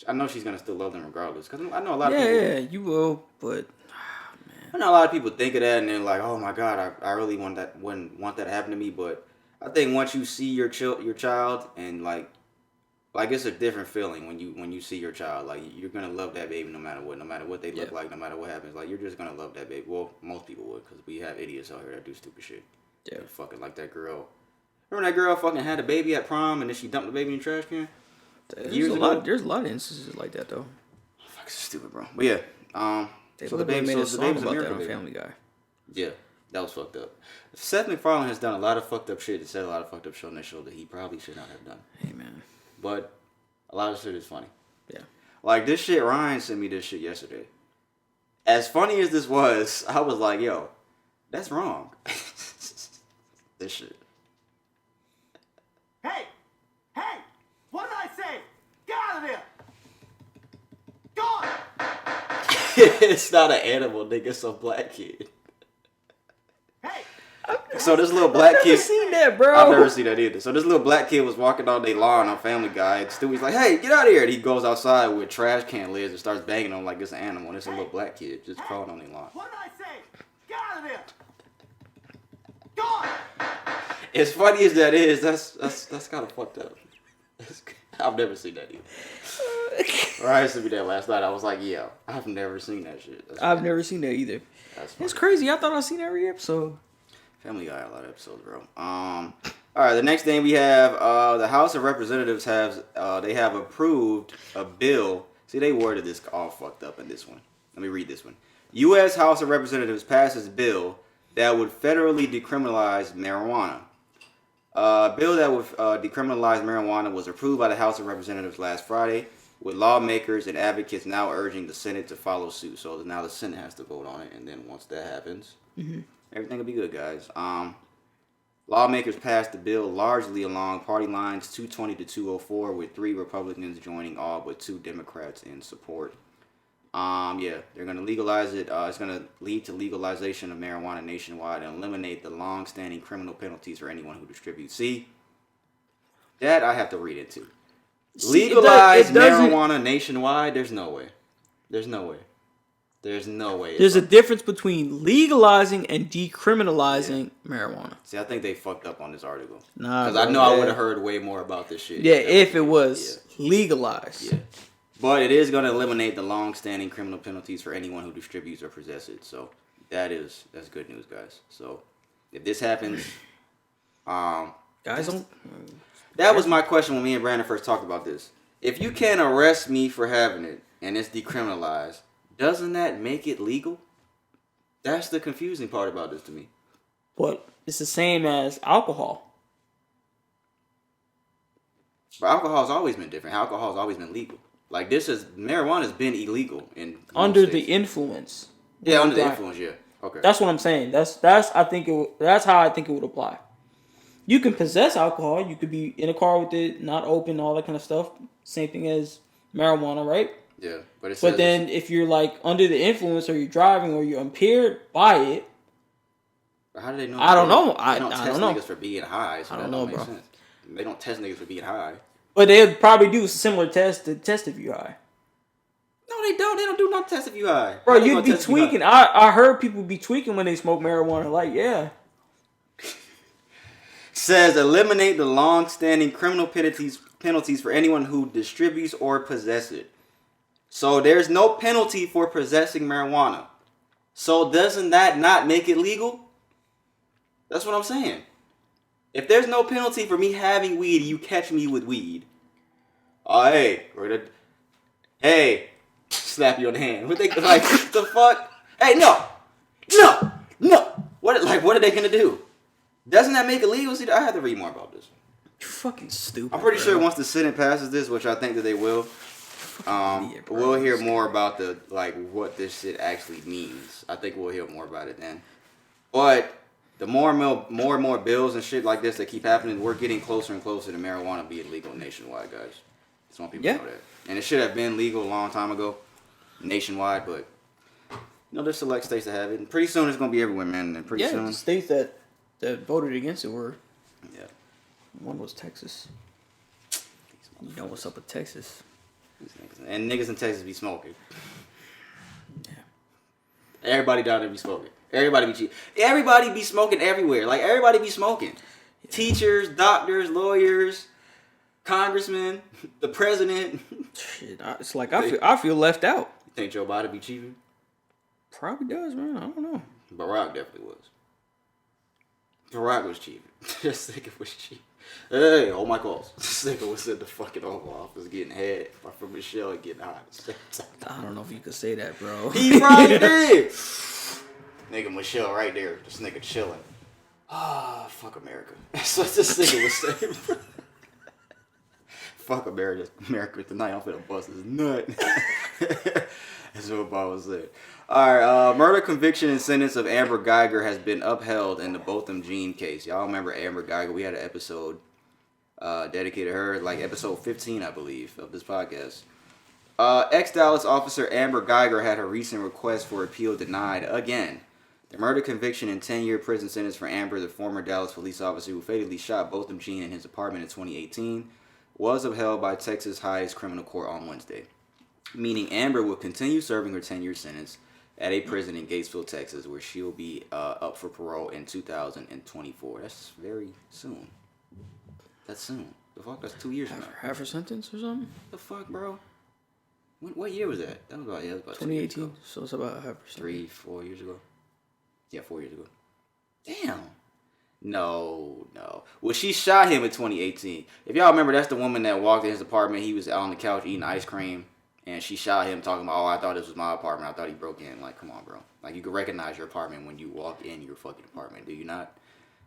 I know she's gonna still love them regardless. Cause I know a lot of people. Yeah, you will. But man, I know a lot of people think of that and they're like, "Oh my God, I really wouldn't want that to happen to me." But I think once you see your child and like it's a different feeling when you see your child. Like, you're gonna love that baby no matter what they look like, no matter what happens. Like, you're just gonna love that baby. Well, most people would, because we have idiots out here that do stupid shit. Yeah. Fucking like that girl. Remember that girl fucking had a baby at prom and then she dumped the baby in the trash can? There's a lot of instances like that though. Fuck, stupid, bro. But yeah, They so the baby, made a so the song baby's a about that miracle on baby. Family Guy. Yeah, that was fucked up. Seth MacFarlane has done a lot of fucked up shit and said a lot of fucked up shit on that show that he probably should not have done. Hey man. But a lot of shit is funny. Yeah. Like this shit, Ryan sent me this shit yesterday. As funny as this was, I was like, yo, that's wrong. This shit. Hey! Hey! What did I say? Get out of here! It's not an animal, nigga. It's a black kid. So this little black kid. I've never seen that, bro. I've never seen that either. So this little black kid was walking on their lawn on Family Guy. And Stewie's like, "Hey, get out of here!" And he goes outside with trash can lids and starts banging on like it's an animal. And it's a little black kid just crawling on their lawn. What did I say? Get out of there! Gone! As funny as that is, that's kind of fucked up. I've never seen that either. Ryan sent me that last night. I was like, "Yeah, I've never seen that shit." I've never seen that either. It's crazy. I thought I'd seen every episode. Family Guy, a lot of episodes, bro. All right, the next thing we have, the House of Representatives have approved a bill. See, they worded this all fucked up in this one. Let me read this one. U.S. House of Representatives passes bill that would federally decriminalize marijuana. A bill that would decriminalize marijuana was approved by the House of Representatives last Friday, with lawmakers and advocates now urging the Senate to follow suit. So now the Senate has to vote on it, and then once that happens, everything will be good, guys. Lawmakers passed the bill largely along party lines, 220 to 204, with 3 Republicans joining all but 2 Democrats in support. Yeah, they're going to legalize it. It's going to lead to legalization of marijuana nationwide and eliminate the long-standing criminal penalties for anyone who distributes. See, that I have to read into. Legalize marijuana nationwide? There's no way. There's no way. There's no way. There's a difference between legalizing and decriminalizing marijuana. See, I think they fucked up on this article. Nah, because I know I would have heard way more about this shit. Yeah, if it was legalized. Yeah. But it is going to eliminate the long-standing criminal penalties for anyone who distributes or possesses it. So that's good news, guys. So if this happens, guys don't. That was my question when me and Brandon first talked about this. If you can't arrest me for having it and it's decriminalized, doesn't that make it legal? That's the confusing part about this to me. But it's the same as alcohol. But alcohol's always been different. Alcohol's always been legal. Like marijuana's been illegal in under states. the influence. Yeah, under the influence. Yeah. Okay. That's what I'm saying. That's how I think it would apply. You can possess alcohol. You could be in a car with it, not open, all that kind of stuff. Same thing as marijuana, right? Yeah, but then if you're like under the influence, or you're driving, or you're impaired by it, how do they know? I don't know. They don't I test don't know. niggas for being high. So I don't that know, make bro. Sense. They don't test niggas for being high. But they'll probably do a similar test to test if you're high. No, they don't. They don't do no test if you high. Bro, you'd be tweaking. I heard people be tweaking when they smoke marijuana. Like, yeah. Says eliminate the long-standing criminal penalties for anyone who distributes or possesses it. So there's no penalty for possessing marijuana. So doesn't that not make it legal? That's what I'm saying. If there's no penalty for me having weed, you catch me with weed. Oh, hey, slap you on the hand. What they like? The fuck? Hey, no. What are they gonna do? Doesn't that make it legal? See, I have to read more about this. You're fucking stupid. I'm pretty sure once the Senate passes this, which I think that they will, we'll hear more about what this shit actually means. I think we'll hear more about it then. But the more and more bills and shit like this that keep happening, we're getting closer and closer to marijuana being legal nationwide, guys. Just want people to know that. And it should have been legal a long time ago, nationwide, but there's select states that have it. And pretty soon it's gonna be everywhere, man. And pretty soon the states that voted against it were. Yeah. One was Texas. You know what's up with Texas? And niggas in Texas be smoking. Yeah. Everybody down there be smoking. Everybody be cheap. Everybody be smoking everywhere. Like, everybody be smoking. Yeah. Teachers, doctors, lawyers, congressmen, the president. Shit, it's like I feel left out. You think Joe Biden be cheating? Probably does, man. I don't know. Barack definitely was. Barack was cheating. This nigga was cheap. Hey, all my calls. This nigga was in the fucking Oval Office getting head from Michelle and getting hot. I don't know if you could say that, bro. He probably did. Nigga Michelle right there. This nigga chilling. Fuck America. That's what this nigga was saying. Fuck America tonight. I'm finna bust his nut. That's what Bob was saying. Alright, murder conviction and sentence of Amber Geiger has been upheld in the Botham Jean case. Y'all remember Amber Geiger? We had an episode dedicated to her, like episode 15, I believe, of this podcast. Ex-Dallas officer Amber Geiger had her recent request for appeal denied again. The murder conviction and 10-year prison sentence for Amber, the former Dallas police officer who fatally shot Botham Jean in his apartment in 2018, was upheld by Texas' highest criminal court on Wednesday, meaning Amber will continue serving her 10-year sentence at a prison in Gatesville, Texas, where she'll be up for parole in 2024. That's very soon. That's soon. The fuck? That's 2 years from now. Half her sentence or something? The fuck, bro? What year was that? That was about 2018. So it's about half her sentence. 4 years ago. Yeah, 4 years ago. Damn. No. Well, she shot him in 2018. If y'all remember, that's the woman that walked in his apartment. He was out on the couch eating ice cream. And she shot him talking about, I thought this was my apartment. I thought he broke in. Like, come on, bro. Like, you can recognize your apartment when you walk in your fucking apartment. Do you not?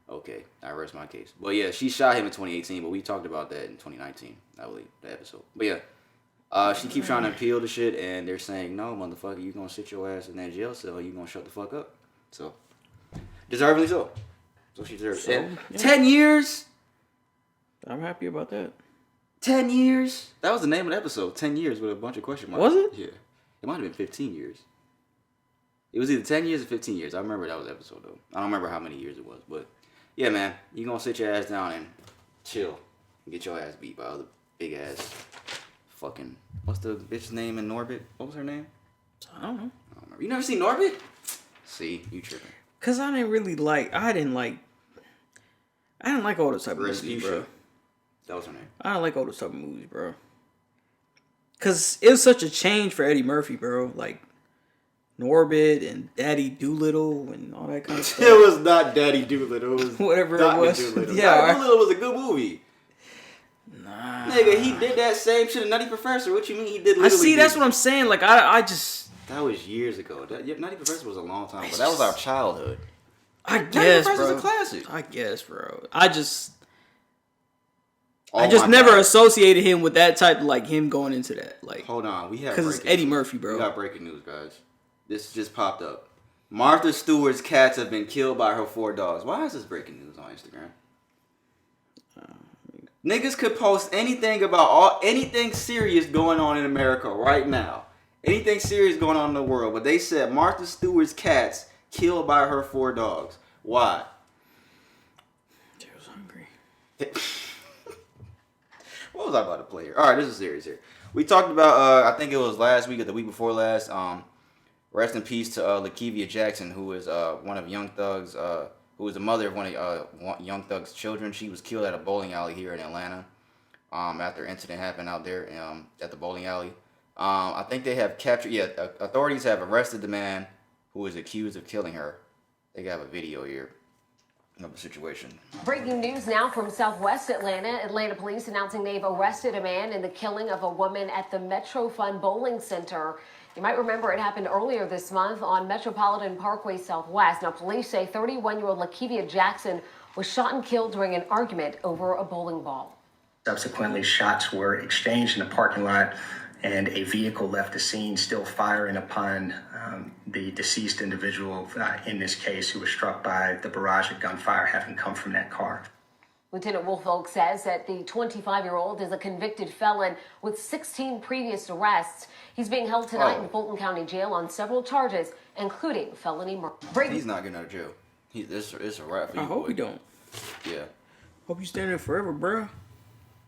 Okay, I rest my case. But yeah, she shot him in 2018, but we talked about that in 2019, I believe, the episode. But yeah, she keeps trying to appeal the shit, and they're saying, no, motherfucker, you gonna sit your ass in that jail cell, you gonna shut the fuck up. So, deservedly so. So she deserves it. Yeah. 10 years? I'm happy about that. 10 years? That was the name of the episode, 10 years with a bunch of question marks. Was it? Yeah. It might have been 15 years. It was either 10 years or 15 years. I remember that was the episode, though. I don't remember how many years it was, but yeah, man. You gonna sit your ass down and chill and get your ass beat by other big ass fucking... What's the bitch's name in Norbit? What was her name? I don't know. I don't remember. You never seen Norbit? See, you tripping. Cause I didn't like all this type of movies, bro. That was her name. I don't like all this type of movies, bro. Cause it was such a change for Eddie Murphy, bro. Like Norbit and Daddy Doolittle and all that kind of stuff. It was not Daddy Doolittle. It was whatever Dr. it was. Doolittle. Yeah, Dr. Doolittle was a good movie. Nah, nigga, he did that same shit in Nutty Professor. What you mean he did? I see. That's what I'm saying. Like I just. That was years ago. Nutty Professor was a long time ago. That was our childhood. I guess, Nutty Professor's bro. a classic. I guess, bro. I just Oh never God. associated him with that type, like him going into that. Like, Hold on, we have because it's Eddie Murphy, bro. We got breaking news, guys. This just popped up. Martha Stewart's cats have been killed by her 4 dogs. Why is this breaking news on Instagram? Niggas could post anything about anything serious going on in America right now. Anything serious going on in the world. But they said Martha Stewart's cats killed by her 4 dogs. Why? She was hungry. What was I about to play here? All right, this is serious here. We talked about, I think it was last week or the week before last. Rest in peace to Lekivia Jackson, who is one of Young Thug's, who was the mother of one of Young Thug's children. She was killed at a bowling alley here in Atlanta after an incident happened out there at the bowling alley. I think they have captured, authorities have arrested the man who is accused of killing her. They have a video here of the situation. Breaking news now from Southwest Atlanta. Atlanta police announcing they've arrested a man in the killing of a woman at the Metro Fun Bowling Center. You might remember it happened earlier this month on Metropolitan Parkway Southwest. Now, police say 31-year-old Lekivia Jackson was shot and killed during an argument over a bowling ball. Subsequently, shots were exchanged in the parking lot, and a vehicle left the scene, still firing upon the deceased individual, in this case, who was struck by the barrage of gunfire having come from that car. Lieutenant Woolfolk says that the 25-year-old is a convicted felon with 16 previous arrests. He's being held tonight in Fulton County Jail on several charges, including felony murder. He's not getting out of jail. It's a wrap for you, I hope boy. he don't. Yeah. Hope you stay there forever, bro.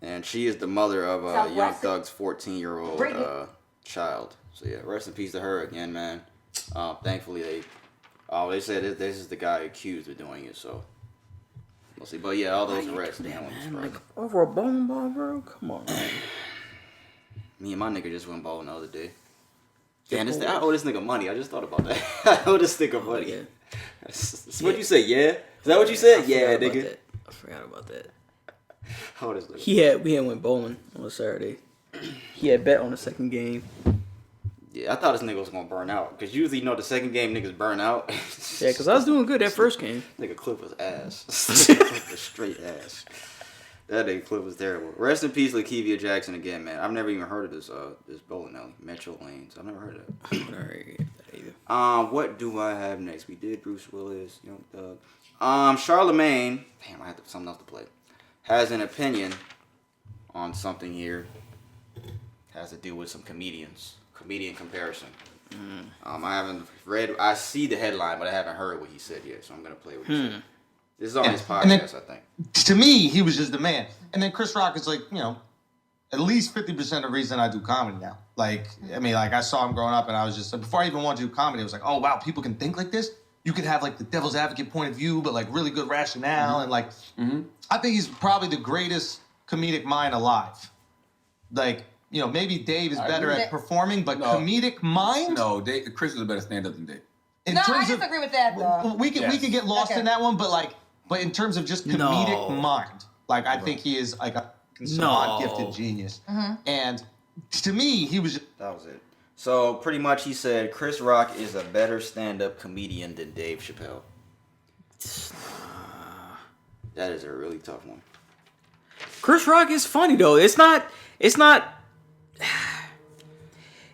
And she is the mother of Young Southwest. Thug's 14-year-old child. So yeah, rest in peace to her again, man. Thankfully they said this is the guy accused of doing it, so we'll see. But yeah, all those arrests, damn, Like over a bowling ball, bro. Come on, man. Me and my nigga just went bowling the other day. Damn, I owe this nigga money. I just thought about that. I owe this nigga money. Yeah. That's what you say, yeah? Is that what you said? Yeah, nigga. I forgot about that. I owe this nigga. We had went bowling on a Saturday. He had bet on the second game. Yeah, I thought this nigga was gonna burn out. Cause usually, you know, the second game niggas burn out. Yeah, cause I was doing good that first game. Nigga Cliff was ass. Cliff was straight ass. That nigga Cliff was terrible. Rest in peace, Lekivia Jackson again, man. I've never even heard of this bowling alley, Metro Lanes. I've never heard of that. Alright, either. What do I have next? We did Bruce Willis, Young Thug. Charlemagne. Damn, I have something else to play. Has an opinion on something here. has to do with some comedian comparison. I haven't read. I see the headline, but I haven't heard what he said yet. So I'm gonna play what he said. This is on his podcast, I think. To me, he was just the man. And then Chris Rock is like, at least 50% of the reason I do comedy now. Like, I saw him growing up, and I was just, before I even wanted to do comedy, I was like, oh, wow, people can think like this? You could have, like, the devil's advocate point of view, but, like, really good rationale. And, like, I think he's probably the greatest comedic mind alive. Like, maybe Dave is better at performing, but comedic mind? No, Chris is a better stand-up than Dave. I disagree with that, though. We could get lost in that one, but in terms of just comedic mind, like, I think he is, like, a gifted genius. And to me, he was... That was it. So, pretty much he said, Chris Rock is a better stand-up comedian than Dave Chappelle. That is a really tough one. Chris Rock is funny, though. It's not...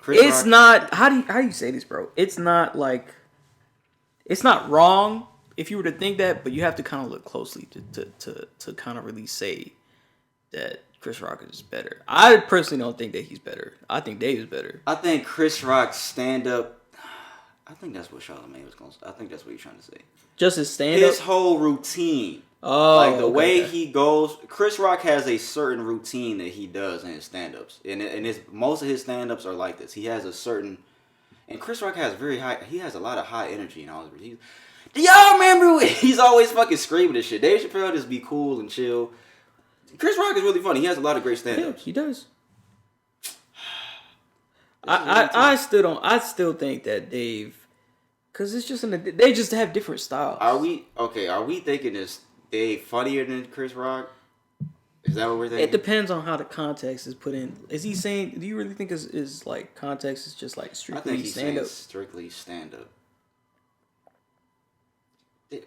How do you say this, bro? It's not like... It's not wrong if you were to think that, but you have to kind of look closely to kind of really say that Chris Rock is better. I personally don't think that he's better. I think Dave is better. I think Chris Rock's stand-up... I think that's what Charlamagne was going to say. I think that's what he's trying to say. Just his stand-up? His whole routine. Oh, like the way he goes... Chris Rock has a certain routine that he does in his stand-ups. And most of his stand-ups are like this. He has a certain... And Chris Rock has he has a lot of high energy and all this. Do y'all remember when he's always fucking screaming and shit? Dave Chappelle just be cool and chill. Chris Rock is really funny. He has a lot of great stand-ups. Yeah, he does. I still think that Dave, because it's just they just have different styles. Are we thinking is Dave funnier than Chris Rock? Is that what we're thinking? It depends on how the context is put in. Is he saying? Do you really think is like context is just like strictly stand-up? I think he's saying strictly stand-up. I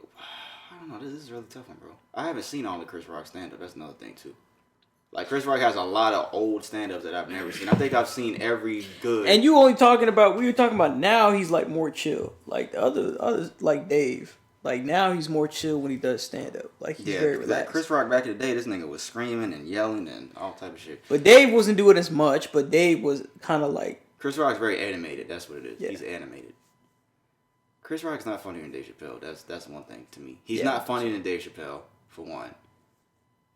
don't know. This is a really tough one, bro. I haven't seen all the Chris Rock stand-up. That's another thing too. Like Chris Rock has a lot of old stand-ups that I've never seen. I think I've seen every good. And you only talking about we were talking about now. He's like more chill. Like the others like Dave. Like, now he's more chill when he does stand-up. Like, he's very relaxed. Chris Rock back in the day, this nigga was screaming and yelling and all type of shit. But Dave wasn't doing as much, but Dave was kind of like... Chris Rock's very animated. That's what it is. Yeah. He's animated. Chris Rock's not funnier than Dave Chappelle. That's one thing to me. He's not funnier than Dave Chappelle, for one.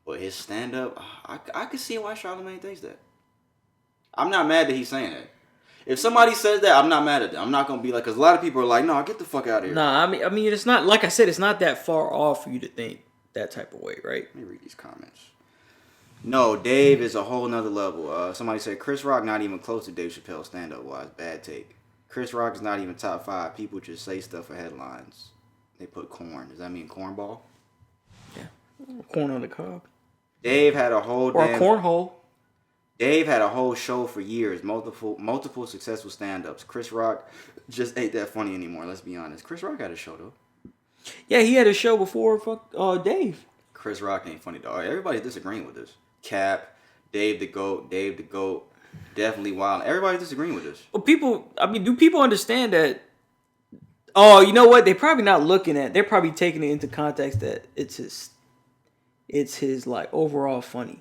But his stand-up, I can see why Charlamagne thinks that. I'm not mad that he's saying that. If somebody says that, I'm not mad at them. I'm not going to be like, because a lot of people are like, no, get the fuck out of here. Nah, I mean, it's not, like I said, it's not that far off for you to think that type of way, right? Let me read these comments. No, Dave is a whole nother level. Somebody said, Chris Rock not even close to Dave Chappelle stand-up wise. Bad take. Chris Rock is not even top 5. People just say stuff for headlines. They put corn. Does that mean cornball? Yeah. Corn on the cob. Dave had a whole or a cornhole. Dave had a whole show for years, multiple successful stand-ups. Chris Rock just ain't that funny anymore, let's be honest. Chris Rock had a show, though. Yeah, he had a show before Dave. Chris Rock ain't funny, though. Everybody's disagreeing with this. Cap, Dave the GOAT, definitely wild. Everybody's disagreeing with this. Well, do people understand that? Oh, you know what? They're probably not looking at. They're probably taking it into context that it's his like overall funny.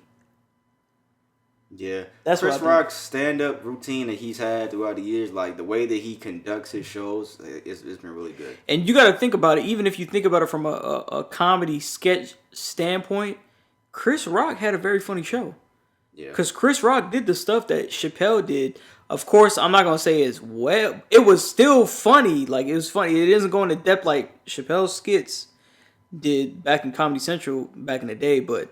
Yeah, that's Chris Rock's stand-up routine that he's had throughout the years, like the way that he conducts his shows, it's been really good. And you got to think about it, even if you think about it from a comedy sketch standpoint, Chris Rock had a very funny show. Yeah, because Chris Rock did the stuff that Chappelle did. Of course, I'm not gonna say as well. It was still funny. Like, it was funny. It isn't going to depth like Chappelle's skits did back in Comedy Central back in the day, but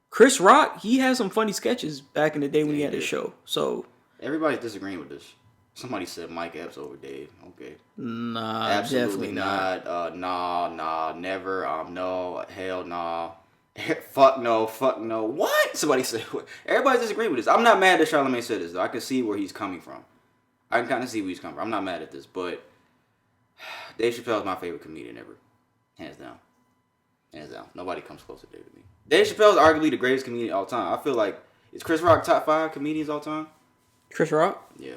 Chris Rock, he had some funny sketches back in the day when he had his show. So everybody's disagreeing with this. Somebody said Mike Epps over Dave. Okay. Nah, absolutely definitely not. Nah, never. No, hell nah. Fuck no. What? Somebody said. Everybody's disagreeing with this. I'm not mad that Charlamagne said this, though. I can see where he's coming from. I can kind of see where he's coming from. I'm not mad at this, but Dave Chappelle is my favorite comedian ever. Hands down. Nobody comes close to Dave to me. Dave Chappelle is arguably the greatest comedian of all time. I feel like, is Chris Rock top 5 comedians all time? Chris Rock? Yeah.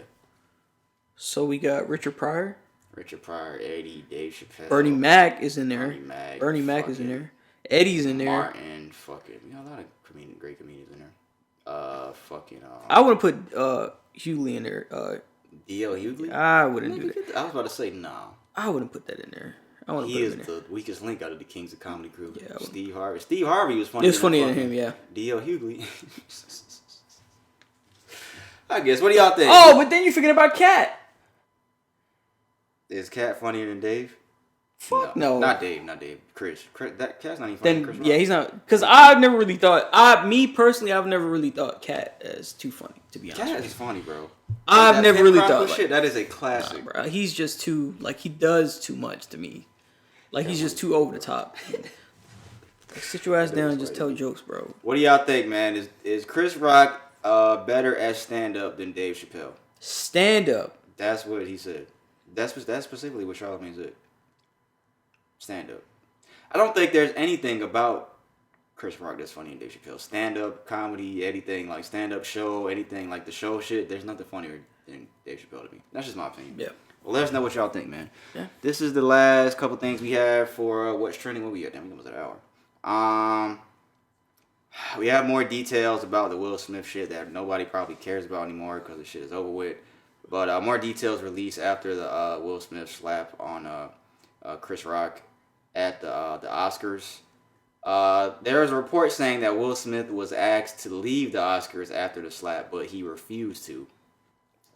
So we got Richard Pryor, Eddie, Dave Chappelle. Bernie Mac is in there. Bernie Mac is in there. Eddie's in there. Martin, fucking. We got a lot of great comedians in there. I wouldn't put Hughley in there. D.L. Hughley? I wouldn't do that. I was about to say no. I wouldn't put that in there. He is the weakest link out of the Kings of Comedy crew. Yeah, Steve Harvey. Steve Harvey was funny. It was funnier than him, yeah. D.L. Hughley. I guess. What do y'all think? Oh, but then you forget about Cat. Is Cat funnier than Dave? Fuck no. Not Dave. Chris. That Cat's not even funny. Then yeah, he's not. Because I've never really thought. Me personally, I've never really thought Cat as too funny. To be honest, Cat is funny, bro. I've never really thought shit. That is a classic. Nah, bro. He's just too he does too much to me. He's just too over the top. Sit your ass down and just tell jokes, bro. What do y'all think, man? Is Chris Rock better at stand up than Dave Chappelle? Stand up. That's what he said. That's specifically what Charlamagne said. Stand up. I don't think there's anything about Chris Rock that's funny in Dave Chappelle. Stand up comedy, anything like stand up show, anything like the show shit. There's nothing funnier than Dave Chappelle to me. That's just my opinion. Yeah. Well, let us know what y'all think, man. Yeah. This is the last couple things we have for what's trending. What we got? Damn, we almost at an hour. We have more details about the Will Smith shit that nobody probably cares about anymore because the shit is over with. But more details released after the Will Smith slap on Chris Rock at the Oscars. There was a report saying that Will Smith was asked to leave the Oscars after the slap, but he refused to.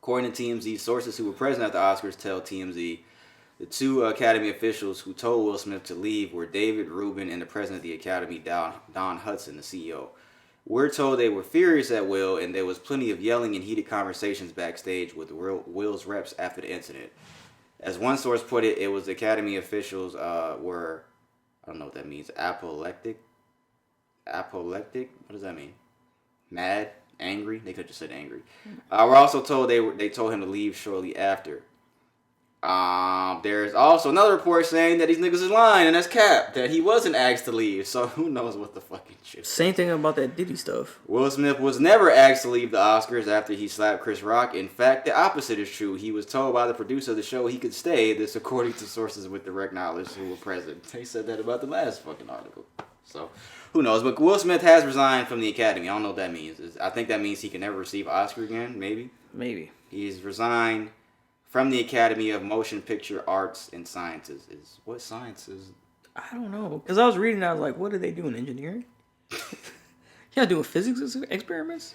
According to TMZ, sources who were present at the Oscars tell TMZ the two Academy officials who told Will Smith to leave were David Rubin and the president of the Academy, Don Hudson, the CEO. We're told they were furious at Will, and there was plenty of yelling and heated conversations backstage with Will's reps after the incident. As one source put it, it was Academy officials were, I don't know what that means, apoplectic? What does that mean? Mad? Angry? They could have just said angry. We're also told they told him to leave shortly after. There's also another report saying that these niggas is lying, and that's cap, that he wasn't asked to leave, so who knows what the fucking shit. Same thing about that Diddy stuff. Will Smith was never asked to leave the Oscars after he slapped Chris Rock. In fact, the opposite is true. He was told by the producer of the show he could stay, this according to sources with direct knowledge who were present. They said that about the last fucking article. So, who knows? But Will Smith has resigned from the Academy. I don't know what that means. I think that means he can never receive an Oscar again, maybe. He's resigned from the Academy of Motion Picture Arts and Sciences. What sciences? I don't know. Because I was reading, I was like, what are they doing? Engineering? Yeah, doing physics experiments?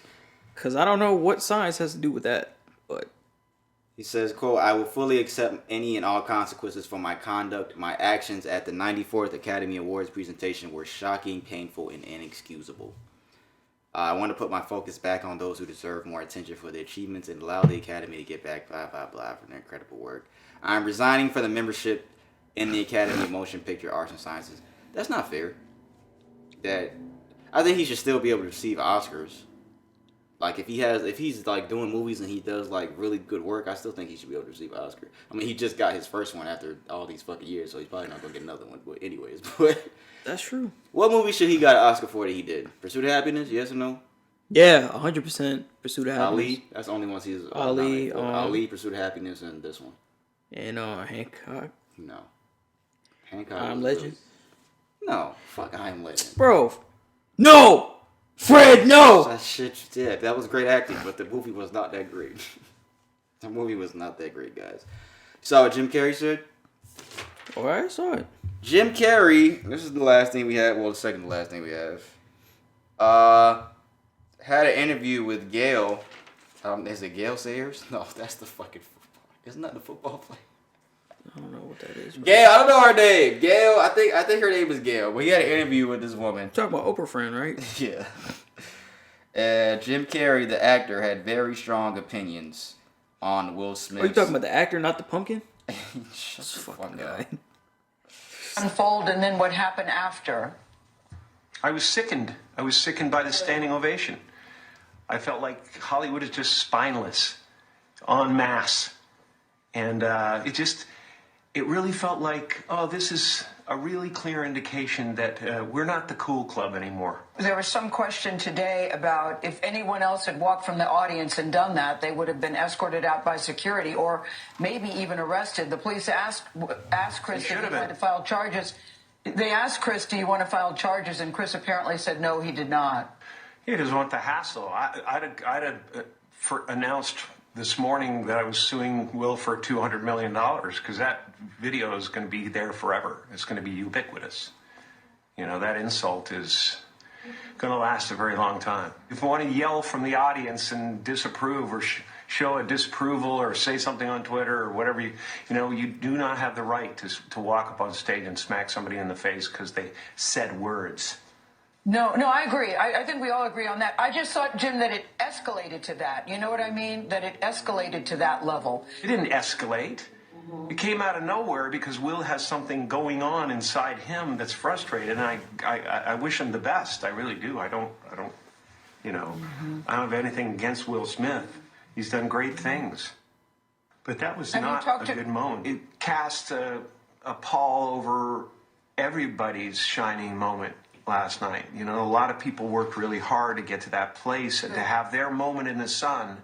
Because I don't know what science has to do with that. But he says, quote, I will fully accept any and all consequences for my conduct. My actions at the 94th Academy Awards presentation were shocking, painful, and inexcusable. I want to put my focus back on those who deserve more attention for their achievements and allow the Academy to get back, blah, blah, blah, for their incredible work. I'm resigning from the membership in the Academy of Motion Picture Arts and Sciences. That's not fair. I think he should still be able to receive Oscars. Like, if he's like doing movies and he does like really good work, I still think he should be able to receive an Oscar. I mean, he just got his first one after all these fucking years, so he's probably not gonna get another one. But anyways, that's true. What movie should he got an Oscar for that he did? Pursuit of Happiness? Yes or no? Yeah, 100% Pursuit of Happiness. Ali? That's the only ones he's Ali. Ali, Pursuit of Happiness, and this one. And Hancock. No. Hancock. I'm Legend. No, fuck, I'm Legend. Bro, no! Fred, no! That shit, yeah, that was great acting, but the movie was not that great. The movie was not that great, guys. You saw what Jim Carrey said? Oh, I saw it. Jim Carrey, this is the last thing we have, well, the second to last thing we have, had an interview with Gail. Is it Gail Sayers? No, that's the fucking football. Isn't that the football player? I don't know what that is. Bro. Gail, I don't know her name. Gail, I think her name is Gail. But he had an interview with this woman. You're talking about Oprah friend, right? Yeah. Jim Carrey, the actor, had very strong opinions on Will Smith. Are you talking about the actor, not the pumpkin? Shut the fuck guy. Unfold, and then what happened after? I was sickened. I was sickened by the standing ovation. I felt like Hollywood is just spineless, en masse. And it really felt like, oh, this is a really clear indication that we're not the cool club anymore. There was some question today about if anyone else had walked from the audience and done that, they would have been escorted out by security or maybe even arrested. The police asked Chris if he had to file charges. They asked Chris, do you want to file charges? And Chris apparently said no, he did not. He doesn't want the hassle. I'd have announced this morning that I was suing Will for $200 million because that video is going to be there forever. It's going to be ubiquitous. You know, that insult is going to last a very long time. If you want to yell from the audience and disapprove or show a disapproval or say something on Twitter or whatever, you do not have the right to walk up on stage and smack somebody in the face because they said words. No, I agree. I think we all agree on that. I just thought, Jim, that it escalated to that. You know what I mean? That it escalated to that level. It didn't escalate. It came out of nowhere because Will has something going on inside him that's frustrated, and I wish him the best. I really do. I don't have anything against Will Smith. He's done great things. But that was not a good moment. It cast a pall over everybody's shining moment last night. You know, a lot of people worked really hard to get to that place and to have their moment in the sun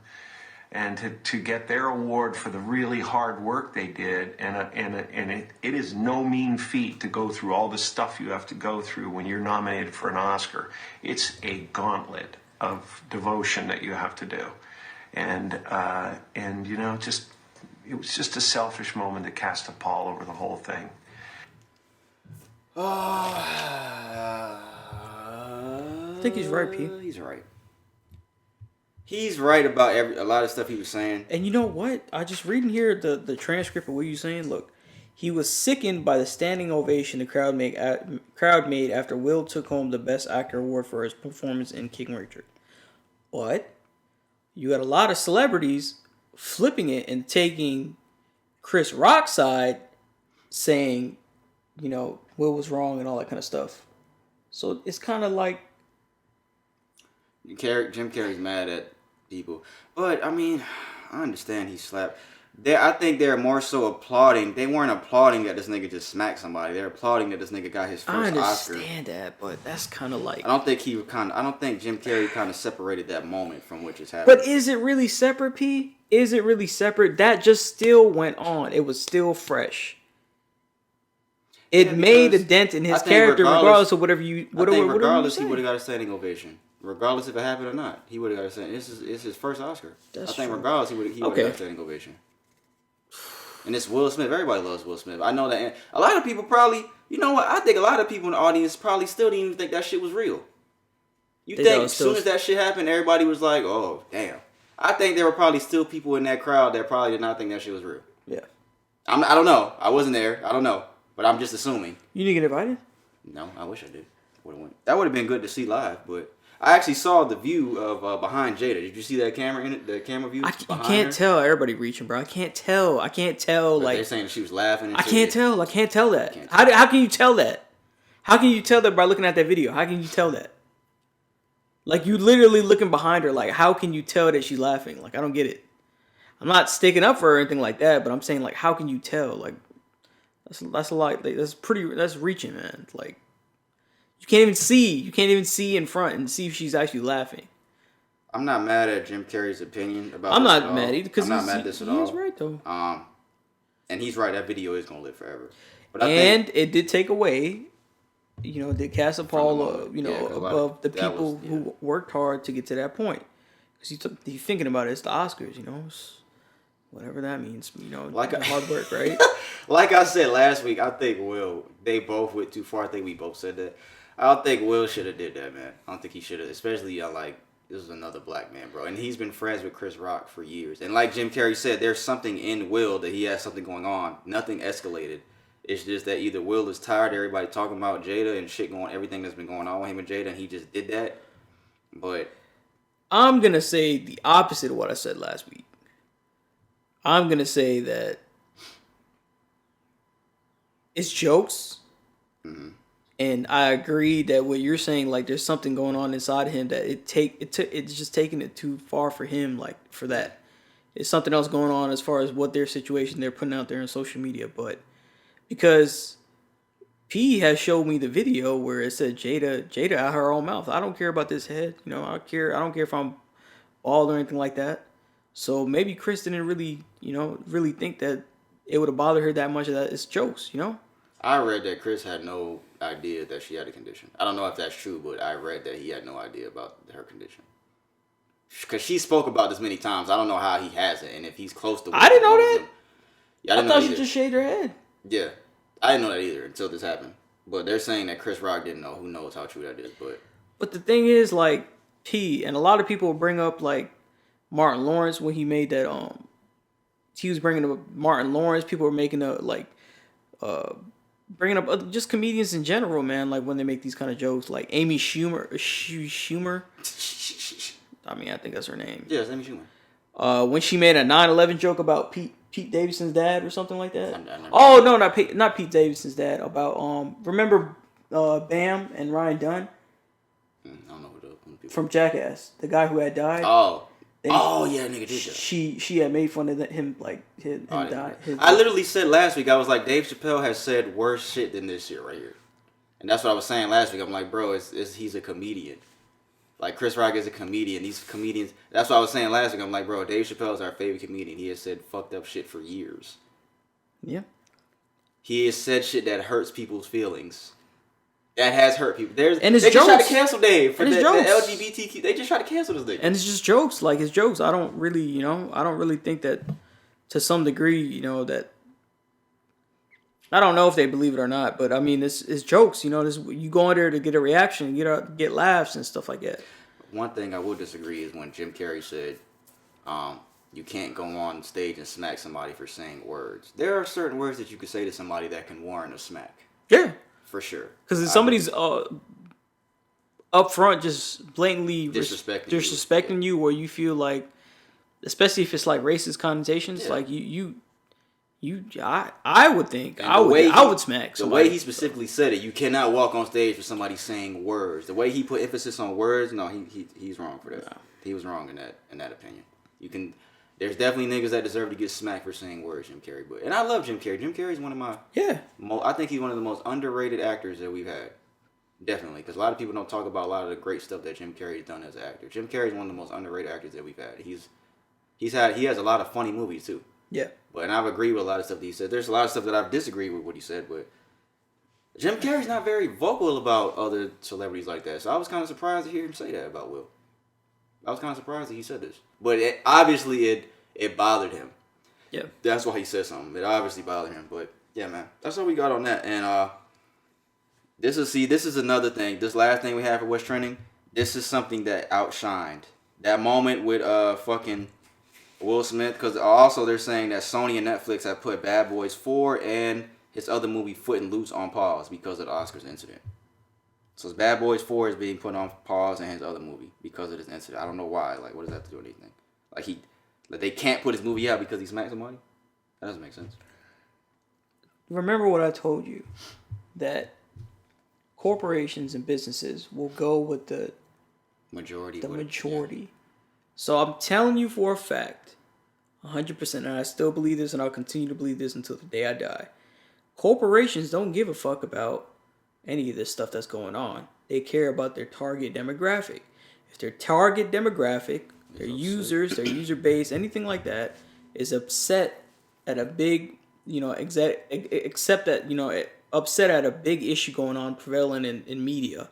and to get their award for the really hard work they did. And it is no mean feat to go through all the stuff you have to go through when you're nominated for an Oscar. It's a gauntlet of devotion that you have to do. And it was just a selfish moment to cast a pall over the whole thing. I think he's right, P. He's right. He's right about a lot of stuff he was saying. And you know what? I just reading here the transcript of what you saying. Look, he was sickened by the standing ovation the crowd made after Will took home the Best Actor award for his performance in King Richard. What? You got a lot of celebrities flipping it and taking Chris Rock's side, saying, you know, Will was wrong and all that kind of stuff. So it's kind of like Jim Carrey's mad at people, but I mean, I understand he slapped. I think they're more so applauding. They weren't applauding that this nigga just smacked somebody. They're applauding that this nigga got his first Oscar. I understand that, but that's kind of like. I don't think Jim Carrey kind of separated that moment from which it's happening. But is it really separate, P? Is it really separate? That just still went on. It was still fresh. It made a dent in his character, regardless of whatever you. Regardless, he would have got a standing ovation. Regardless if it happened or not, he would have got a standing. It's his first Oscar. I think regardless, he would have got a standing ovation. And it's Will Smith. Everybody loves Will Smith. I know that. And a lot of people probably, you know what? I think a lot of people in the audience probably still didn't even think that shit was real. You think as soon as that shit happened, everybody was like, oh, damn. I think there were probably still people in that crowd that probably did not think that shit was real. Yeah. I don't know. I wasn't there. I don't know. But I'm just assuming. You didn't get invited? No, I wish I did. That would have been good to see live, but I actually saw the view of behind Jada. Did you see that camera in it? The camera view? You can't tell. Everybody reaching, bro. I can't tell. But like they're saying she was laughing. And I can't tell that. How can you tell that? How can you tell that by looking at that video? How can you tell that? Like, you literally looking behind her. Like, how can you tell that she's laughing? Like, I don't get it. I'm not sticking up for her or anything like that, but I'm saying, like, how can you tell? Like, that's a lot. Like, that's reaching, man. Like, you can't even see. You can't even see in front and see if she's actually laughing. I'm not mad at Jim Carrey's opinion about. I'm not mad either because I'm not mad at this at all. He's right though. And he's right. That video is gonna live forever. But it did take away, did cast a pall, above the people who worked hard to get to that point. Because he's thinking about it. It's the Oscars, it's whatever that means. Hard work, right? Like I said last week, I think they both went too far. I think we both said that. I don't think Will should have did that, man. I don't think he should have, especially this is another black man, bro. And he's been friends with Chris Rock for years. And like Jim Carrey said, there's something in Will that he has something going on. Nothing escalated. It's just that either Will is tired of everybody talking about Jada and shit everything that's been going on with him and Jada, and he just did that. But I'm going to say the opposite of what I said last week. I'm going to say that it's jokes. Mm-hmm. And I agree that what you're saying, like, there's something going on inside him that it's just taking it too far for him, like, for that. It's something else going on as far as what their situation they're putting out there on social media. But because P has showed me the video where it said Jada out her own mouth. I don't care about this head. I don't care if I'm bald or anything like that. So maybe Chris didn't really think that it would have bothered her that much of that. It's jokes, I read that Chris had no idea that she had a condition. I don't know if that's true, but I read that he had no idea about her condition. Because she spoke about this many times. I don't know how he has it, and if he's close to. I didn't know that. Yeah, I thought she just shaved her head. Yeah, I didn't know that either until this happened. But they're saying that Chris Rock didn't know. Who knows how true that is? But the thing is, like, and a lot of people bring up like Martin Lawrence when he made that. He was bringing up Martin Lawrence. People were making bringing up just comedians in general, man. Like when they make these kind of jokes, like Amy Schumer. I mean, I think that's her name. Yeah, it's Amy Schumer. When she made a 9/11 joke about Pete Davidson's dad or something like that. Oh no, not Pete Davidson's dad. About remember Bam and Ryan Dunn. I don't know who from Jackass, the guy who had died. Oh yeah, nigga did that. She had made fun of him like him die. I literally said last week, I was like, Dave Chappelle has said worse shit than this shit right here, and that's what I was saying last week. I'm like, bro, he's a comedian. Like Chris Rock is a comedian. These comedians. That's what I was saying last week. I'm like, bro, Dave Chappelle is our favorite comedian. He has said fucked up shit for years. Yeah. He has said shit that hurts people's feelings. That has hurt people. They just tried to cancel Dave for the jokes. LGBTQ. They just tried to cancel this thing. And it's just jokes. Like his jokes. I don't really think that to some degree, that I don't know if they believe it or not, but I mean, it's jokes. You go in there to get a reaction, get laughs and stuff like that. One thing I will disagree is when Jim Carrey said, "You can't go on stage and smack somebody for saying words." There are certain words that you could say to somebody that can warrant a smack. Yeah, for sure. Because if somebody's up front just blatantly disrespecting you, or you feel like, especially if it's like racist connotations, like I would think I would smack somebody. The way he specifically said it, you cannot walk on stage for somebody saying words. The way he put emphasis on words, no, he's wrong for that. He was wrong in that opinion. There's definitely niggas that deserve to get smacked for saying words, Jim Carrey. And I love Jim Carrey. Jim Carrey's one of my I think he's one of the most underrated actors that we've had. Definitely, because a lot of people don't talk about a lot of the great stuff that Jim Carrey's done as an actor. Jim Carrey's one of the most underrated actors that we've had. He has a lot of funny movies too. Yeah. And I've agreed with a lot of stuff that he said. There's a lot of stuff that I've disagreed with what he said, but Jim Carrey's not very vocal about other celebrities like that. So I was kind of surprised to hear him say that about Will. I was kind of surprised that he said this. But obviously it bothered him. Yeah. That's why he said something. It obviously bothered him. But yeah, man. That's all we got on that. And this is another thing. This last thing we have for What's Trending, this is something that outshined. That moment with fucking Will Smith, because also they're saying that Sony and Netflix have put Bad Boys 4 and his other movie Footloose on pause because of the Oscars incident. So Bad Boys 4 is being put on pause and his other movie because of this incident. I don't know why. Like, what does that have to do with anything? Like they can't put his movie out because he smacked somebody? That doesn't make sense. Remember what I told you, that corporations and businesses will go with the majority. Yeah. So I'm telling you for a fact, 100%, and I still believe this, and I'll continue to believe this until the day I die. Corporations don't give a fuck about any of this stuff that's going on. They care about their target demographic. If their target demographic, their users, their user base, anything like that, is upset at a big, upset at a big issue going on prevailing in media,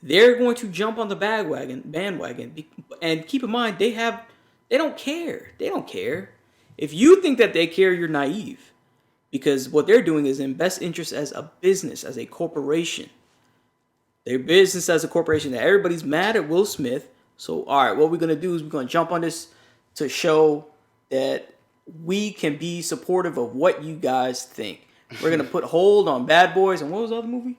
they're going to jump on the bandwagon. And keep in mind, they don't care. They don't care. If you think that they care, you're naive. Because what they're doing is in best interest as a business, as a corporation. Their business as a corporation. That everybody's mad at Will Smith. So, all right, what we're going to do is we're going to jump on this to show that we can be supportive of what you guys think. We're going to put hold on Bad Boys. And what was the other movie?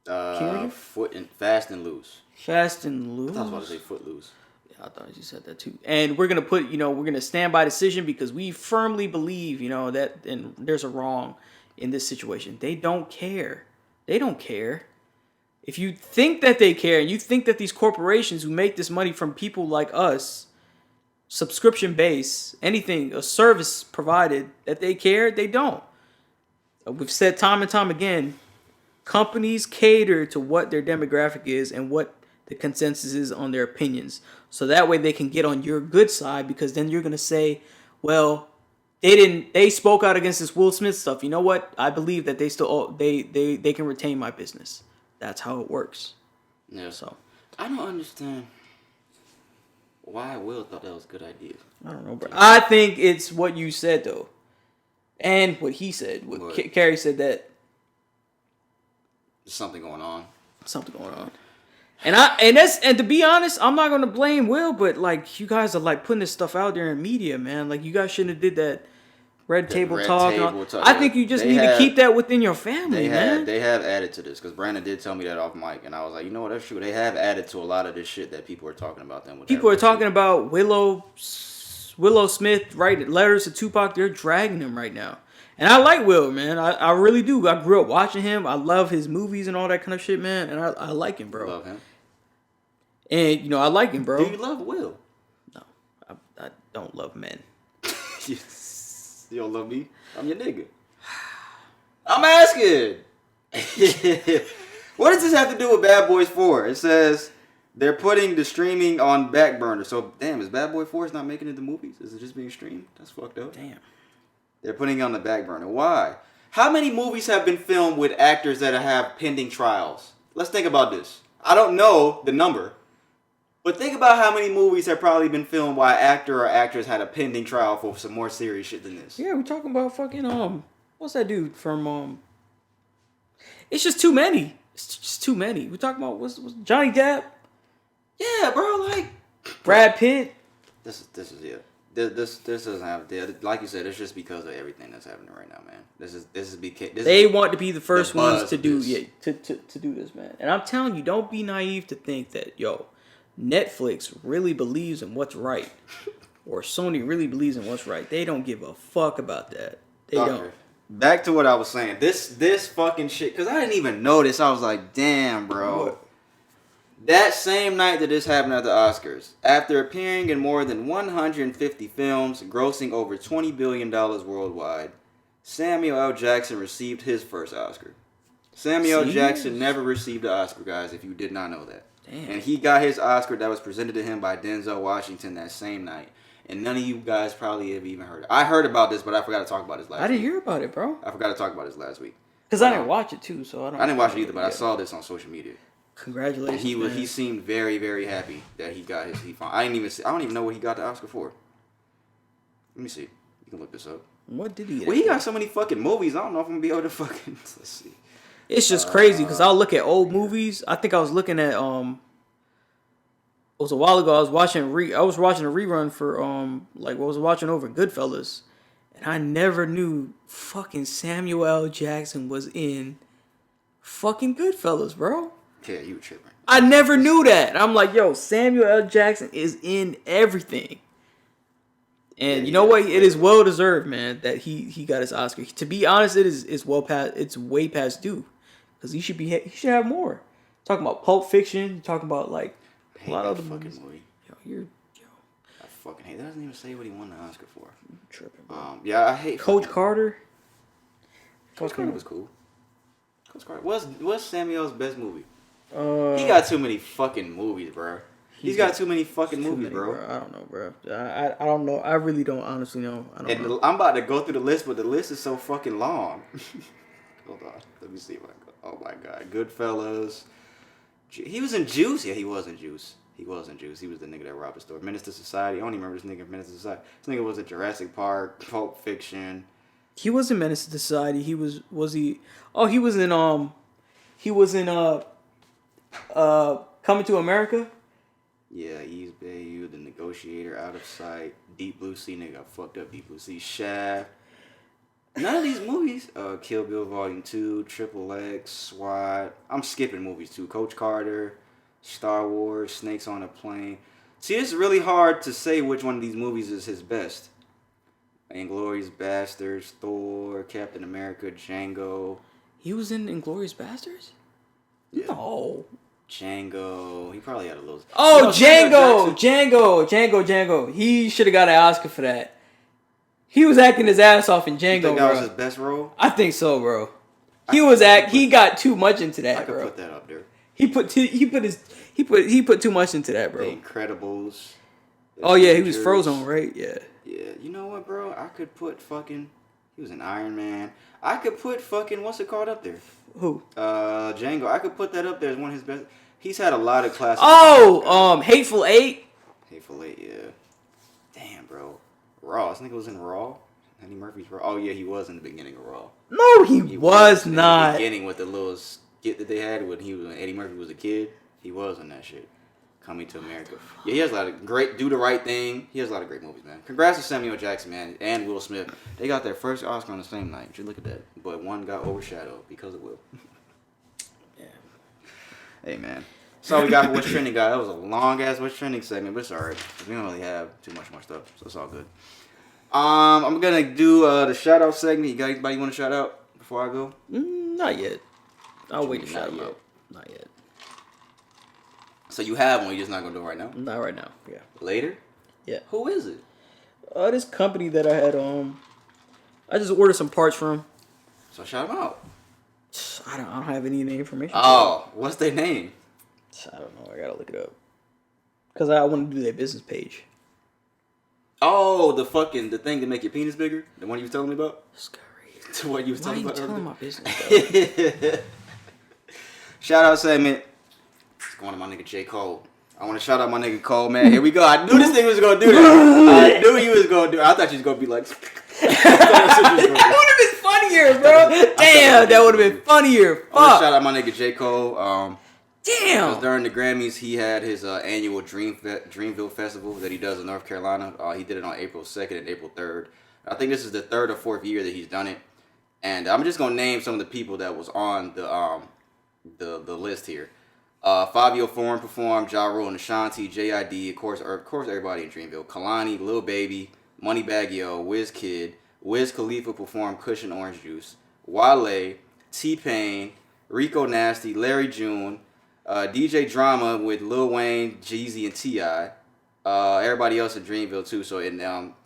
Fast and Loose. Fast and Loose? I thought I was about to say Footloose. Yeah, I thought you said that too. And we're going to put, we're going to stand by decision because we firmly believe, that and there's a wrong in this situation. They don't care. They don't care. If you think that they care and you think that these corporations who make this money from people like us, subscription based, anything, a service provided, that they care, they don't. We've said time and time again, companies cater to what their demographic is and what the consensus is on their opinions. So that way they can get on your good side, because then you're going to say, well, They spoke out against this Will Smith stuff. You know what? I believe that they still they can retain my business. That's how it works. Yeah. So I don't understand why Will thought that was a good idea. I don't know, bro. I think it's what you said though, and what he said. What Carrey said that there's something going on. And to be honest, I'm not gonna blame Will, but like you guys are like putting this stuff out there in media, man. Like you guys shouldn't have did that red table talk. I think you just need to keep that within your family, man. They have added to this because Brandon did tell me that off mic, and I was like, you know what, that's true. They have added to a lot of this shit that people are talking about. People are talking about Willow Smith writing letters to Tupac. They're dragging him right now. And I like Will, man. I really do. I grew up watching him. I love his movies and all that kind of shit, man. And I like him, bro. Love him. And, you know, I like him, bro. Do you love Will? No. I don't love men. You don't love me? I'm your nigga. I'm asking. What does this have to do with Bad Boys 4? It says they're putting the streaming on back burner. So, damn, is Bad Boy 4 not making it to movies? Is it just being streamed? That's fucked up. Damn. They're putting it on the back burner. Why? How many movies have been filmed with actors that have pending trials? Let's think about this. I don't know the number, but think about how many movies have probably been filmed while actor or actress had a pending trial for some more serious shit than this. Yeah, we're talking about fucking what's that dude from It's just too many. It's just too many. We're talking about what's Johnny Depp? Yeah, bro, like Brad Pitt. This is it. This doesn't have, like you said, it's just because of everything that's happening right now, man. They want to be the first ones to do to do this, man. And I'm telling you, don't be naive to think that Netflix really believes in what's right, or Sony really believes in what's right. They don't give a fuck about that. They don't. Back to what I was saying. This fucking shit, because I didn't even notice. I was like, damn, bro. What? That same night that this happened at the Oscars, after appearing in more than 150 films, grossing over $20 billion worldwide, Samuel L. Jackson received his first Oscar. Samuel L. Jackson never received an Oscar, guys, if you did not know that. Damn. And he got his Oscar that was presented to him by Denzel Washington that same night. And none of you guys probably have even heard it. I heard about this, but I forgot to talk about this last week. I didn't hear about it, bro. I forgot to talk about this last week. Because I didn't watch it, too, so I don't... I didn't watch it either, but I saw this on social media. Congratulations, He seemed very, very happy that he got his... I don't even know what he got the Oscar for. Let me see. You can look this up. What did he... Well, he got so many fucking movies. I don't know if I'm going to be able to fucking... Let's see. It's just crazy, because I'll look at old movies. I think I was looking at... It was a while ago. I was watching a rerun for I was watching over Goodfellas, and I never knew fucking Samuel L. Jackson was in fucking Goodfellas, bro. Yeah, you were tripping. I never knew that. I'm like, yo, Samuel L. Jackson is in everything, and you know what? It is well deserved, man, that he got his Oscar. To be honest, it's way past due, because he should have more. Talking about Pulp Fiction, talking about like. A lot of the fucking movie. I fucking hate. That doesn't even say what he won the Oscar for. I'm tripping, bro. Yeah, I hate Coach Carter. Coach Carter was cool. Coach Carter. What's Samuel's best movie? He got too many fucking movies, bro. He's got too many fucking movies, bro. I don't know, bro. I don't know. I really don't honestly know. I don't know. I'm about to go through the list, but the list is so fucking long. Hold on. Let me see if I go. Oh my god. Goodfellas. He was in Juice. Yeah, he was in Juice. He was in Juice. He was the nigga that robbed the store. Menace to Society. I don't even remember this nigga from Menace to Society. This nigga was in Jurassic Park, Pulp Fiction. He was in Menace to Society. He was he? Oh, he was in Coming to America. Yeah, East Bayou, The Negotiator, Out of Sight, Deep Blue Sea. Nigga got fucked up. Deep Blue Sea, Shaft. None of these movies, Kill Bill Volume 2, Triple X, SWAT. I'm skipping movies too. Coach Carter, Star Wars, Snakes on a Plane. See, it's really hard to say which one of these movies is his best. Inglourious Basterds, Thor, Captain America, Django. He was in Inglourious Basterds? Yeah. No. Django. He probably had a little... Oh, Django. He should have got an Oscar for that. He was acting his ass off in Django, you think bro. that was his best role? I think so, bro. He got too much into that, bro. I could put that up there. He put too much into that, bro. The Incredibles. Oh yeah, he was Frozen, right? Yeah. Yeah, you know what, bro? I could put fucking. He was an Iron Man. I could put fucking. What's it called up there? Who? Django. I could put that up there as one of his best. He's had a lot of classics. Oh, Hateful Eight. Hateful Eight, yeah. Damn, bro. Raw. This nigga was in Raw. Eddie Murphy's Raw. Oh yeah, he was in the beginning of Raw. No, he was not. In the beginning with the little skit that they had when Eddie Murphy was a kid. He was in that shit. Coming to America. Yeah, he has a lot of great. Do the Right Thing. He has a lot of great movies, man. Congrats to Samuel Jackson, man, and Will Smith. They got their first Oscar on the same night. You should look at that. But one got overshadowed because of Will. Yeah. Hey, man. So we got What's Trending, guy. That was a long ass What's Trending segment, but it's alright. We don't really have too much more stuff, so it's all good. I'm gonna do the shout out segment. You got anybody you want to shout out before I go? Not yet. I'll wait to shout him out. Not yet. So you have one, you're just not gonna do it right now? Not right now. Yeah. Later? Yeah. Who is it? This company that I had I just ordered some parts from. So shout them out. I don't have any information. Oh, what's their name? I don't know. I gotta look it up. Cause I want to do their business page. Oh, the thing to make your penis bigger? The one you was telling me about? Scary. The one you was telling me about? Why are you telling my business? Shout out segment. It's going to my nigga J. Cole. I want to shout out my nigga Cole, man. Here we go. I knew this nigga was going to do that. I knew he was going to do it. I thought you was going to be like... That would have been funnier, bro. Damn, that would have been funnier. Fuck. I want to shout out my nigga J. Cole. Damn. Because during the Grammys, he had his annual Dreamville Festival that he does in North Carolina. He did it on April 2nd and April 3rd. I think this is the 3rd or 4th year that he's done it. And I'm just going to name some of the people that was on the list here. Fabio Foreign performed, Ja Rule and Ashanti, J.I.D., of course everybody in Dreamville. Kalani, Lil Baby, Moneybagg Yo, Wizkid, Wiz Khalifa performed Cushion Orange Juice, Wale, T-Pain, Rico Nasty, Larry June, DJ Drama with Lil Wayne, Jeezy, and T.I. Everybody else in Dreamville too. So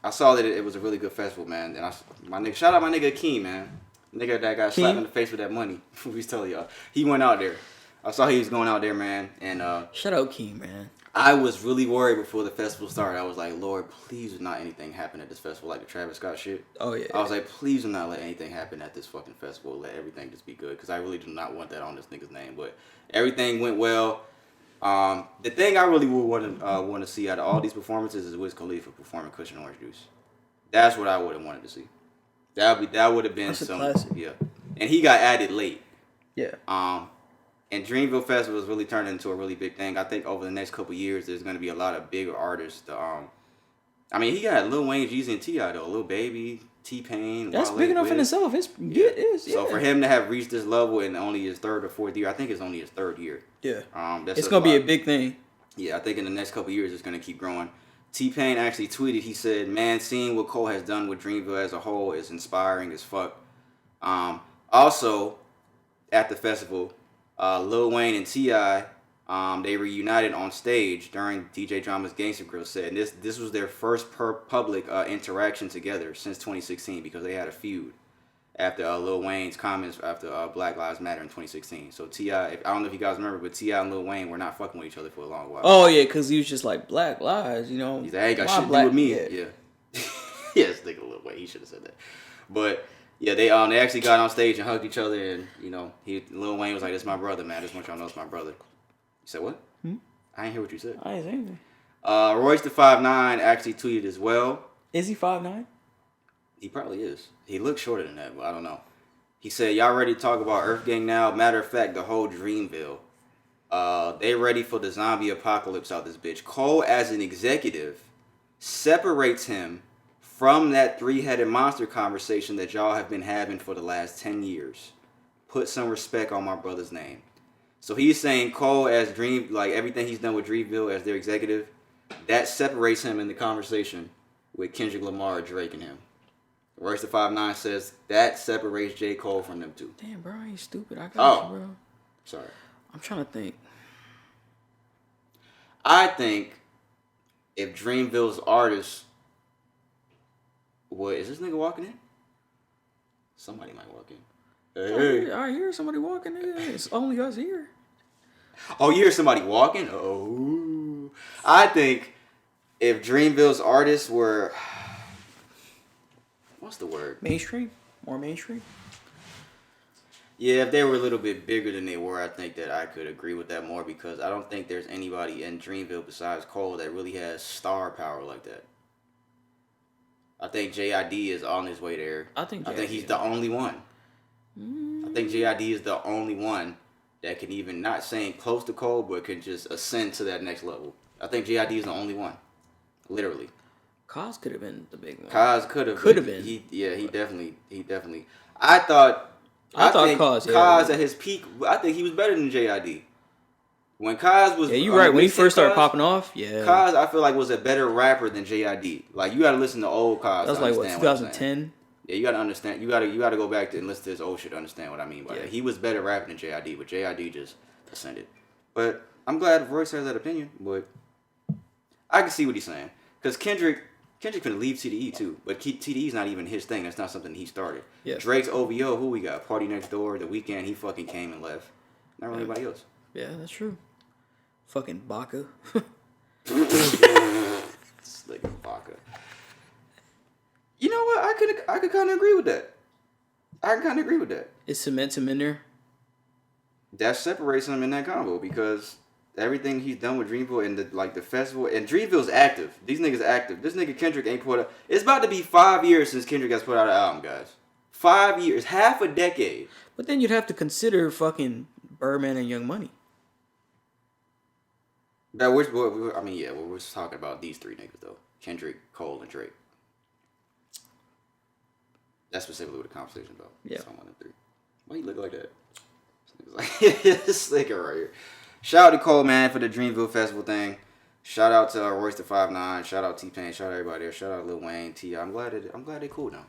I saw that it was a really good festival, man. And shout out my nigga Akeem, man. Nigga that got slapped in the face with that money. We was telling y'all. He went out there. I saw he was going out there, man. And shout out King, man. I was really worried before the festival started. I was like, Lord, please do not anything happen at this festival like the Travis Scott shit. Oh, yeah. I was like, please do not let anything happen at this fucking festival. Let everything just be good. Because I really do not want that on this nigga's name. But everything went well. The thing I really would want to see out of all these performances is Wiz Khalifa performing Cushion Orange Juice. That's what I would have wanted to see. That would have been That's some classic. Yeah. And he got added late. Yeah. And Dreamville Festival has really turned into a really big thing. I think over the next couple of years, there's going to be a lot of bigger artists. I mean, he got Lil Wayne, Jeezy, and T.I. though. Lil Baby, T-Pain. That's Wale, big enough Wiz. in itself. So for him to have reached this level in only his 3rd or 4th year, I think it's only his 3rd year. Yeah. It's going to be a big thing. Yeah, I think in the next couple of years, it's going to keep growing. T-Pain actually tweeted, he said, man, seeing what Cole has done with Dreamville as a whole is inspiring as fuck. Also, at the festival, Lil Wayne and T.I., they reunited on stage during DJ Drama's Gangsta Grill set. And this was their first public interaction together since 2016 because they had a feud after Lil Wayne's comments after Black Lives Matter in 2016. So T.I., I don't know if you guys remember, but T.I. and Lil Wayne were not fucking with each other for a long while. Oh, yeah, because he was just like, Black Lives, you know. He's like, I ain't got shit to do with me. Yeah. Yes, nigga Lil Wayne, he should have said that. But... yeah, they actually got on stage and hugged each other, and Lil Wayne was like, "This is my brother, man. Just want y'all to know it's my brother." You said what? I didn't hear what you said. I didn't say anything. Royce the 5'9" actually tweeted as well. Is he 5'9"? He probably is. He looks shorter than that, but I don't know. He said, "Y'all ready to talk about Earth Gang now? Matter of fact, the whole Dreamville. They ready for the zombie apocalypse out this bitch. Cole, as an executive, separates him from that 3-headed monster conversation that y'all have been having for the last 10 years. Put some respect on my brother's name." So he's saying Cole as everything he's done with Dreamville as their executive, that separates him in the conversation with Kendrick Lamar, Drake, and him. Royce the 5'9" says that separates J. Cole from them two. Damn, bro, I ain't stupid. I got you, bro. Sorry. I'm trying to think. I think if Dreamville's artists... what, is this nigga walking in? Somebody might walk in. Hey. I hear somebody walking in. It's only us here. Oh, you hear somebody walking? Oh. I think if Dreamville's artists were... what's the word? Mainstream? More mainstream? Yeah, if they were a little bit bigger than they were, I think that I could agree with that more because I don't think there's anybody in Dreamville besides Cole that really has star power like that. I think JID is on his way there. I think he's the only one. I think JID is the only one that can even not saying close to Cole, but can just ascend to that next level. I think JID is the only one. Literally. Kaz could have been the big one. Kaz could have been. He definitely. I think Kaz at his peak, I think he was better than JID. When Kaz was... Yeah, you're right. When he first started popping off, Kaz, I feel like, was a better rapper than JID. Like, you got to listen to old Kaz. That was like, what, 2010? Yeah, you got to understand. You got to go back and listen to his old shit to understand what I mean by that. He was better rapping than JID, but JID just ascended. But I'm glad Royce has that opinion, but I can see what he's saying. Because Kendrick can leave TDE too, but TDE's not even his thing. That's not something he started. Yeah. Drake's OVO, who we got? Party Next Door, The Weeknd, he fucking came and left. Not really anybody else. Yeah, that's true. Fucking Baca. Slick Baca. You know what? I could kind of agree with that. Is Cement him in there? That separates him in that combo because everything he's done with Dreamville and the festival, and Dreamville's active. These niggas active. This nigga Kendrick ain't put out. It's about to be 5 years since Kendrick has put out an album, guys. 5 years, half a decade. But then you'd have to consider fucking Birdman and Young Money. That we're just talking about these three niggas though: Kendrick, Cole, and Drake. That's specifically what the conversation about. Yeah. So one of three. Why you look like that? This nigga right here. Shout out to Cole, man, for the Dreamville Festival thing. Shout out to Royce the 5'9". Shout out T-Pain. Shout out everybody there. Shout out Lil Wayne, T.I. I'm glad they cool now.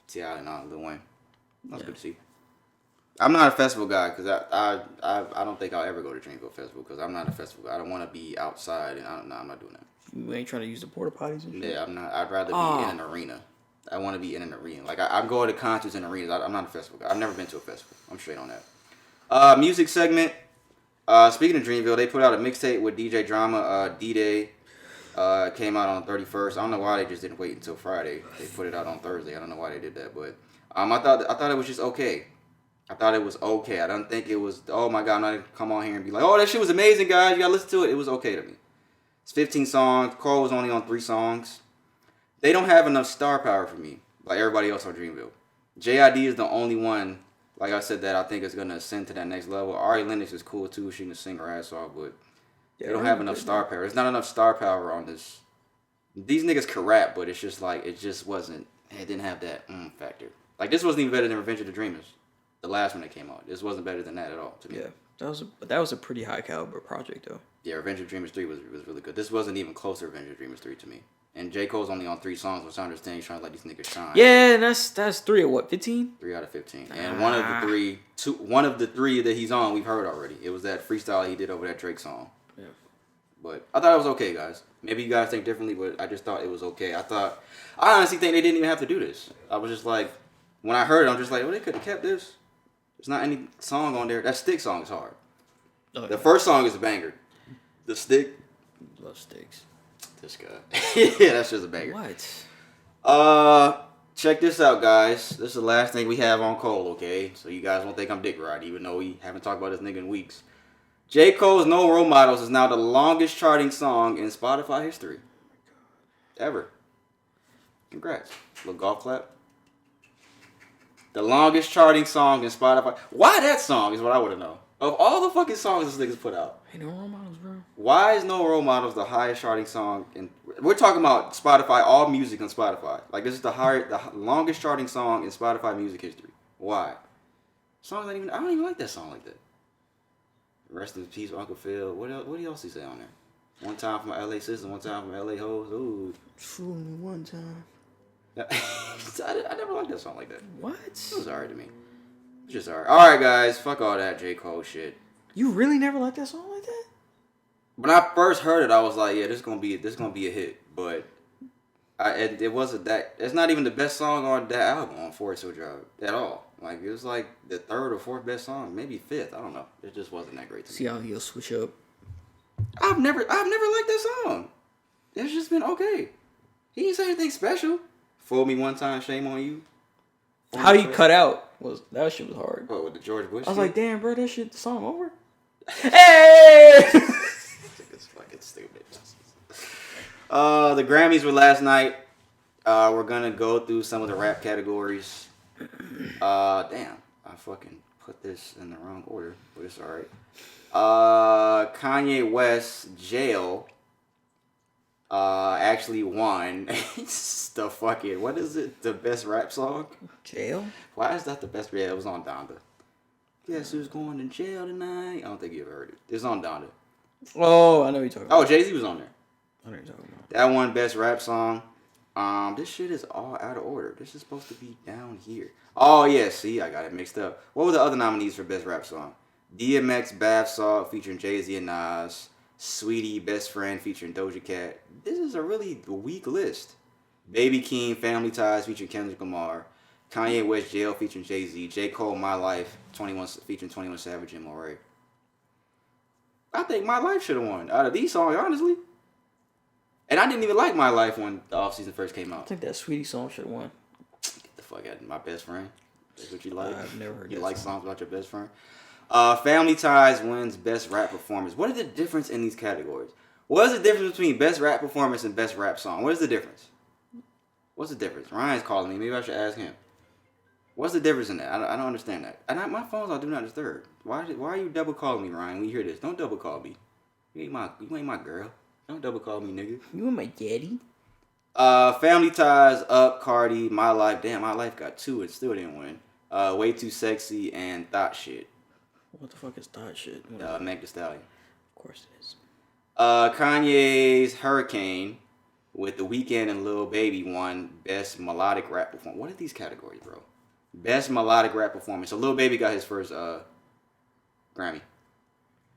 T.I. and Lil Wayne. That's good to see. I'm not a festival guy because I don't think I'll ever go to Dreamville Festival because I'm not a festival guy. I don't want to be outside and I'm not doing that. You ain't trying to use the porta potties and shit? Yeah, I'm not. I'd rather be in an arena. I want to be in an arena. Like I'm going to concerts and arenas. I'm not a festival guy. I've never been to a festival. I'm straight on that. Music segment. Speaking of Dreamville, they put out a mixtape with DJ Drama. D-Day came out on the 31st. I don't know why they just didn't wait until Friday. They put it out on Thursday. I don't know why they did that, but I thought it was just okay. I thought it was okay. I don't think it was, oh my God, I'm not going to come on here and be like, oh, that shit was amazing, guys. You got to listen to it. It was okay to me. It's 15 songs. Cole was only on 3 songs. They don't have enough star power for me, like everybody else on Dreamville. JID is the only one, like I said, that I think is going to ascend to that next level. Ari Lennox is cool too. She can sing her ass off, but they don't have enough star power. There's not enough star power on this. These niggas can rap, but it's just like, it didn't have that factor. Like, this wasn't even better than Revenge of the Dreamers. The last one that came out. This wasn't better than that at all to me. Yeah, that was a pretty high caliber project though. Yeah, Revenge of Dreamers 3 was really good. This wasn't even close to Revenge of Dreamers 3 to me. And J. Cole's only on 3 songs, which I understand he's trying to let these niggas shine. Yeah, that's 3 of what, 15? 3 out of 15. And one of the three that he's on, we've heard already. It was that freestyle he did over that Drake song. Yeah. But I thought it was okay, guys. Maybe you guys think differently, but I just thought it was okay. I honestly think they didn't even have to do this. I was just like, when I heard it, I'm just like, well, they could have kept this. There's not any song on there. That Stick song is hard. Oh, the first song is a banger. The Stick. Love Sticks. This guy. Yeah, that's just a banger. What? Check this out, guys. This is the last thing we have on Cole, okay? So you guys won't think I'm dick riding, even though we haven't talked about this nigga in weeks. J. Cole's No Role Models is now the longest charting song in Spotify history. Ever. Congrats. Little golf clap. The longest charting song in Spotify. Why that song is what I want to know. Of all the fucking songs this nigga's put out. Hey, No Role Models, bro. Why is No Role Models the highest charting song? We're talking about Spotify, all music on Spotify. Like, this is the longest charting song in Spotify music history. Why? I don't even like that song like that. Rest in peace, Uncle Phil. What else he say on there? One time from LA System, one time from LA Hoes. Ooh. Fool me one time. I never liked that song like that. What? It was alright to me. It's just alright. Alright, guys. Fuck all that J. Cole shit. You really never liked that song like that? When I first heard it, I was like, yeah, this is gonna be a hit. But it wasn't that. It's not even the best song on that album on Forest Hill Drive at all. Like, it was like the 3rd or 4th best song, maybe 5th. I don't know. It just wasn't that great to me. See how he'll switch up. I've never liked that song. It's just been okay. He didn't say anything special. Fool Me One Time, Shame on You. How you cut out was that shit was hard. Oh, with the George Bush. I was shit? like, damn, bro, that shit, the song over. Hey! It's fucking stupid. The Grammys were last night. We're gonna go through some of the rap categories. Damn, I fucking put this in the wrong order, but it's alright. Kanye West, Jail, actually won the fucking, what is it? The best rap song? Jail? Why is that the best? Yeah, it was on Donda. Guess who's going to jail tonight? I don't think you ever heard it. It's on Donda. Oh, I know what you're talking about. Oh, Jay-Z was on there. I know what you're talking about. That one best rap song. This shit is all out of order. This is supposed to be down here. Oh yeah, see, I got it mixed up. What were the other nominees for best rap song? DMX Bath Salt featuring Jay-Z and Nas. Sweetie Best Friend featuring Doja Cat. This is a really weak list. Baby King Family Ties featuring Kendrick Lamar. Kanye West Jail featuring Jay-Z. J. Cole My Life 21 featuring 21 Savage and Moray. I think My Life should have won out of these songs, honestly. And I didn't even like My Life when the off-season first came out. I think that Sweetie song should have won. Get the fuck out of My Best Friend. That's what you like? I've never heard you that like song. songs about your best friend? Family Ties wins Best Rap Performance. What is the difference in these categories? What is the difference between Best Rap Performance and Best Rap Song? What is the difference? What's the difference? Ryan's calling me. Maybe I should ask him. What's the difference in that? I don't understand that. And my phone's on Do Not Disturb. Why are you double calling me, Ryan, when you hear this? Don't double call me. You ain't my girl. Don't double call me, nigga. You and my daddy? Family Ties, Up, Cardi, My Life. Damn, My Life got 2 and still didn't win. Way Too Sexy and Thought Shit. What the fuck is that shit? Meg Thee Stallion. Of course it is. Kanye's Hurricane with The Weeknd and Lil Baby won Best Melodic Rap Performance. What are these categories, bro? Best Melodic Rap Performance. So Lil Baby got his first Grammy.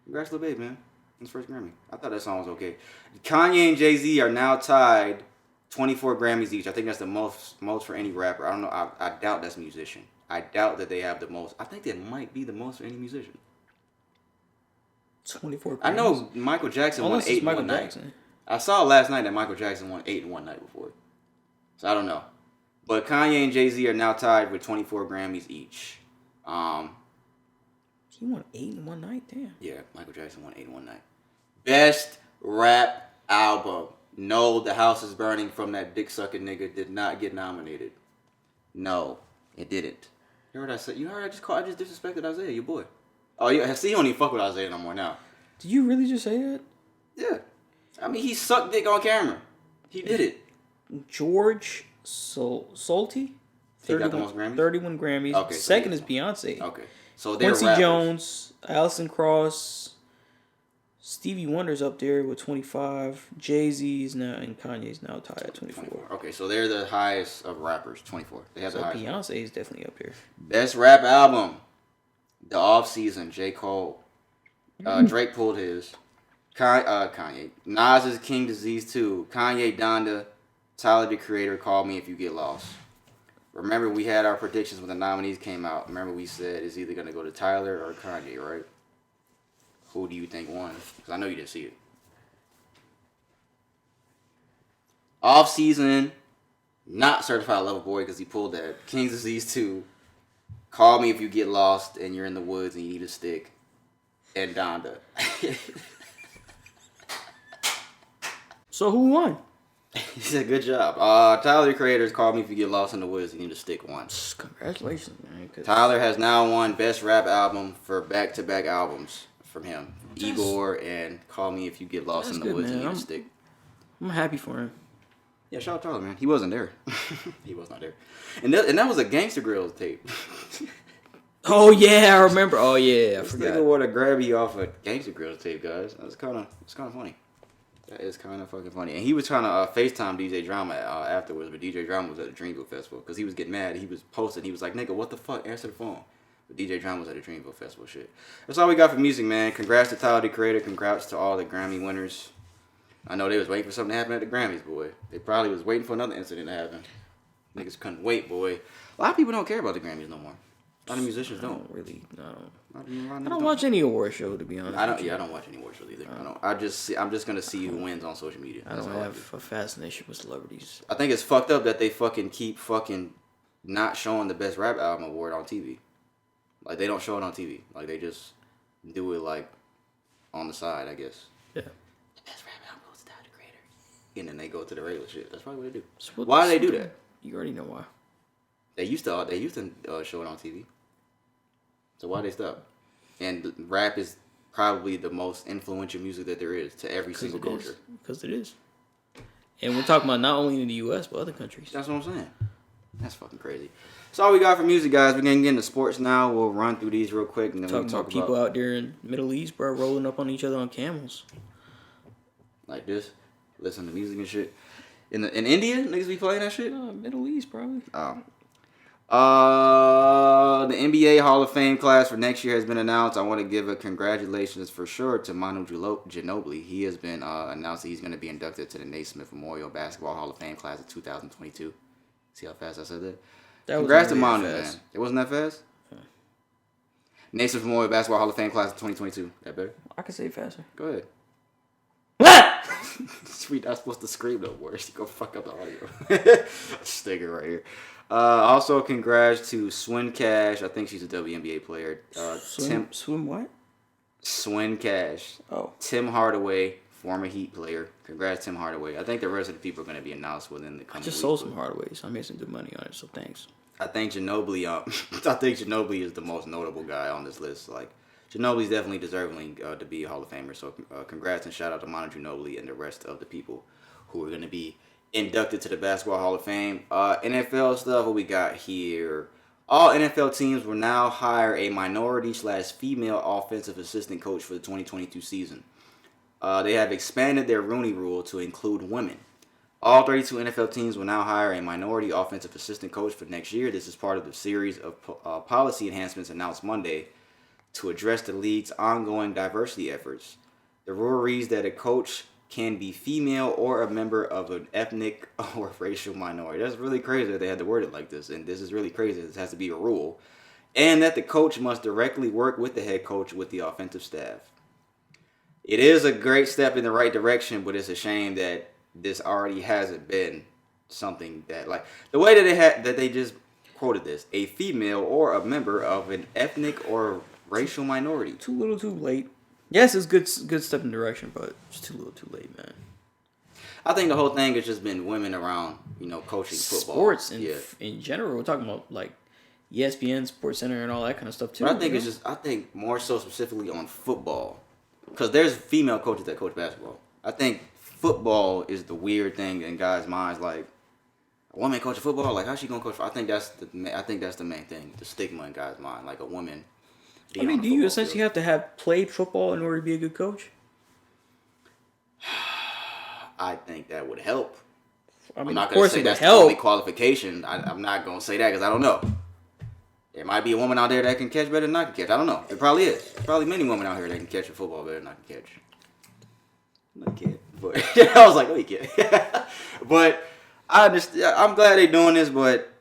Congrats, Lil Baby, man. His first Grammy. I thought that song was okay. Kanye and Jay-Z are now tied 24 Grammys each. I think that's the most for any rapper. I don't know. I doubt that's musician. I doubt that they have the most. I think that might be the most for any musician. 24 Grammys? I know Michael Jackson won 8 in one night. I saw last night that Michael Jackson won 8 in one night before. So I don't know. But Kanye and Jay-Z are now tied with 24 Grammys each. He won 8 in one night? Damn. Yeah, Michael Jackson won 8 in one night. Best Rap Album. No, The House is Burning from that dick sucking nigga did not get nominated. No, it didn't. You heard what I said? You heard I just disrespected Isaiah, your boy. Oh, yeah, see, you don't even fuck with Isaiah no more now. Did you really just say that? Yeah. I mean, he sucked dick on camera. He did it. George Solti? He got the most Grammys? 31 Grammys. Okay, Second is Beyonce. Okay. So they're Quincy rappers. Jones, Alison Krauss, Stevie Wonder's up there with 25. Jay-Z's now and Kanye's now tied at 24. Okay, so they're the highest of rappers, 24. They have So the highest. Beyonce is definitely up there. Best Rap Album. The Off Season, J. Cole. Drake pulled his. Kanye. Nas's King Disease 2. Kanye Donda. Tyler, the Creator, Call Me If You Get Lost. Remember, we had our predictions when the nominees came out. Remember, we said it's either going to go to Tyler or Kanye, right? Who do you think won? Because I know you didn't see it. Off Season. Not Certified Lover Boy because he pulled that. King's Disease 2. Call Me If You Get Lost and you're in the woods and you need a stick. And Donda. So who won? He said, good job. Tyler, the Creator's Call Me If You Get Lost in the Woods and you need a stick one. Congratulations, man. Tyler has now won Best Rap Album for back-to-back albums from him. Igor and Call Me If You Get Lost in the Woods and you need a stick. I'm happy for him. Yeah, shout out Tyler, man. He wasn't there. He was not there. And that was a Gangsta Grills tape. Oh, yeah, I remember. Oh, yeah, I This forgot. nigga wanna grab you off a Gangsta Grills tape, guys. It's kind of funny. That is kind of fucking funny. And he was trying to FaceTime DJ Drama afterwards, but DJ Drama was at the Dreamville Festival because he was getting mad. He was posting. He was like, nigga, what the fuck? Answer the phone. But DJ Drama was at the Dreamville Festival shit. That's all we got for music, man. Congrats to Tyler, the Creator. Congrats to all the Grammy winners. I know they was waiting for something to happen at the Grammys, boy. They probably was waiting for another incident to happen. Niggas couldn't wait, boy. A lot of people don't care about the Grammys no more. lot of musicians don't. I don't watch any award show, to be honest. I don't watch any award shows either. I'm just gonna see who wins on social media. I don't have a fascination with celebrities. I think it's fucked up that they fucking keep not showing the best rap album award on TV. Like, they don't show it on TV. Like, they just do it, like, on the side, I guess. Yeah. The best rap album goes to Tyler, the Creator. And then they go to the regular shit. That's probably what they do. So why do they do that? You already know why. They used to show it on TV. So why they stop? And rap is probably the most influential music that there is to every single culture. Because it is. And we're talking about not only in the U.S., but other countries. That's what I'm saying. That's fucking crazy. That's all we got for music, guys. We're going to get into sports now. We'll run through these real quick. And then talking about people out there in the Middle East, bro, rolling up on each other on camels. Like this? Listen to music and shit. In India, niggas be playing that shit? Middle East, probably. The NBA Hall of Fame class for next year has been announced. I want to give a congratulations for sure to Manu Ginobili. He has been announced that he's going to be inducted to the Naismith Memorial Basketball Hall of Fame class of 2022. See how fast I said that? Congrats to Manu, man. It wasn't that fast? Naismith Memorial Basketball Hall of Fame class of 2022. That better? I can say it faster. Go ahead. Sweet, not supposed to scream no more. You go fuck up the audio. Sticker right here. Also, congrats to Swin Cash. I think she's a WNBA player. Swim what? Swin Cash. Oh. Tim Hardaway, former Heat player. Congrats, Tim Hardaway. I think the rest of the people are going to be announced within the coming weeks. I just sold some Hardaways. I made some good money on it, so thanks. I think Ginobili. I think Ginobili is the most notable guy on this list. Like, Ginobili's definitely deserving to be a Hall of Famer. So, congrats and shout out to Manu Ginobili and the rest of the people who are going to be inducted to the Basketball Hall of Fame. NFL stuff, what we got here. All NFL teams will now hire a minority/female offensive assistant coach for the 2022 season. They have expanded their Rooney Rule to include women. All 32 NFL teams will now hire a minority offensive assistant coach for next year. This is part of the series of policy enhancements announced Monday to address the league's ongoing diversity efforts. The rule reads that a coach can be female or a member of an ethnic or racial minority. That's really crazy that they had to word it like this, and this is really crazy. This has to be a rule. And that the coach must directly work with the head coach with the offensive staff. It is a great step in the right direction, but it's a shame that this already hasn't been something that, like, the way that they just quoted this, a female or a member of an ethnic or racial minority. Too little, too late. Yes, it's good step in direction, but it's too little, too late, man. I think the whole thing has just been women around, coaching football. Sports in general. We're talking about like ESPN, Sports Center, and all that kind of stuff too. But I think more so specifically on football, because there's female coaches that coach basketball. I think football is the weird thing in guys' minds. Like, a woman coaching football, like, how's she gonna coach? I think that's the main thing, the stigma in guys' mind. Like, a woman. I mean, do you essentially have to have played football in order to be a good coach? I think that would help. I mean, I'm not of going to course say it would that's help. the only qualification. I'm not going to say that because I don't know. There might be a woman out there that can catch better than I can catch. I don't know. There probably is. There's probably many women out here that can catch a football better than I can catch. No, you can't. But I was like, no, you can't. But I understand. I'm glad they're doing this, but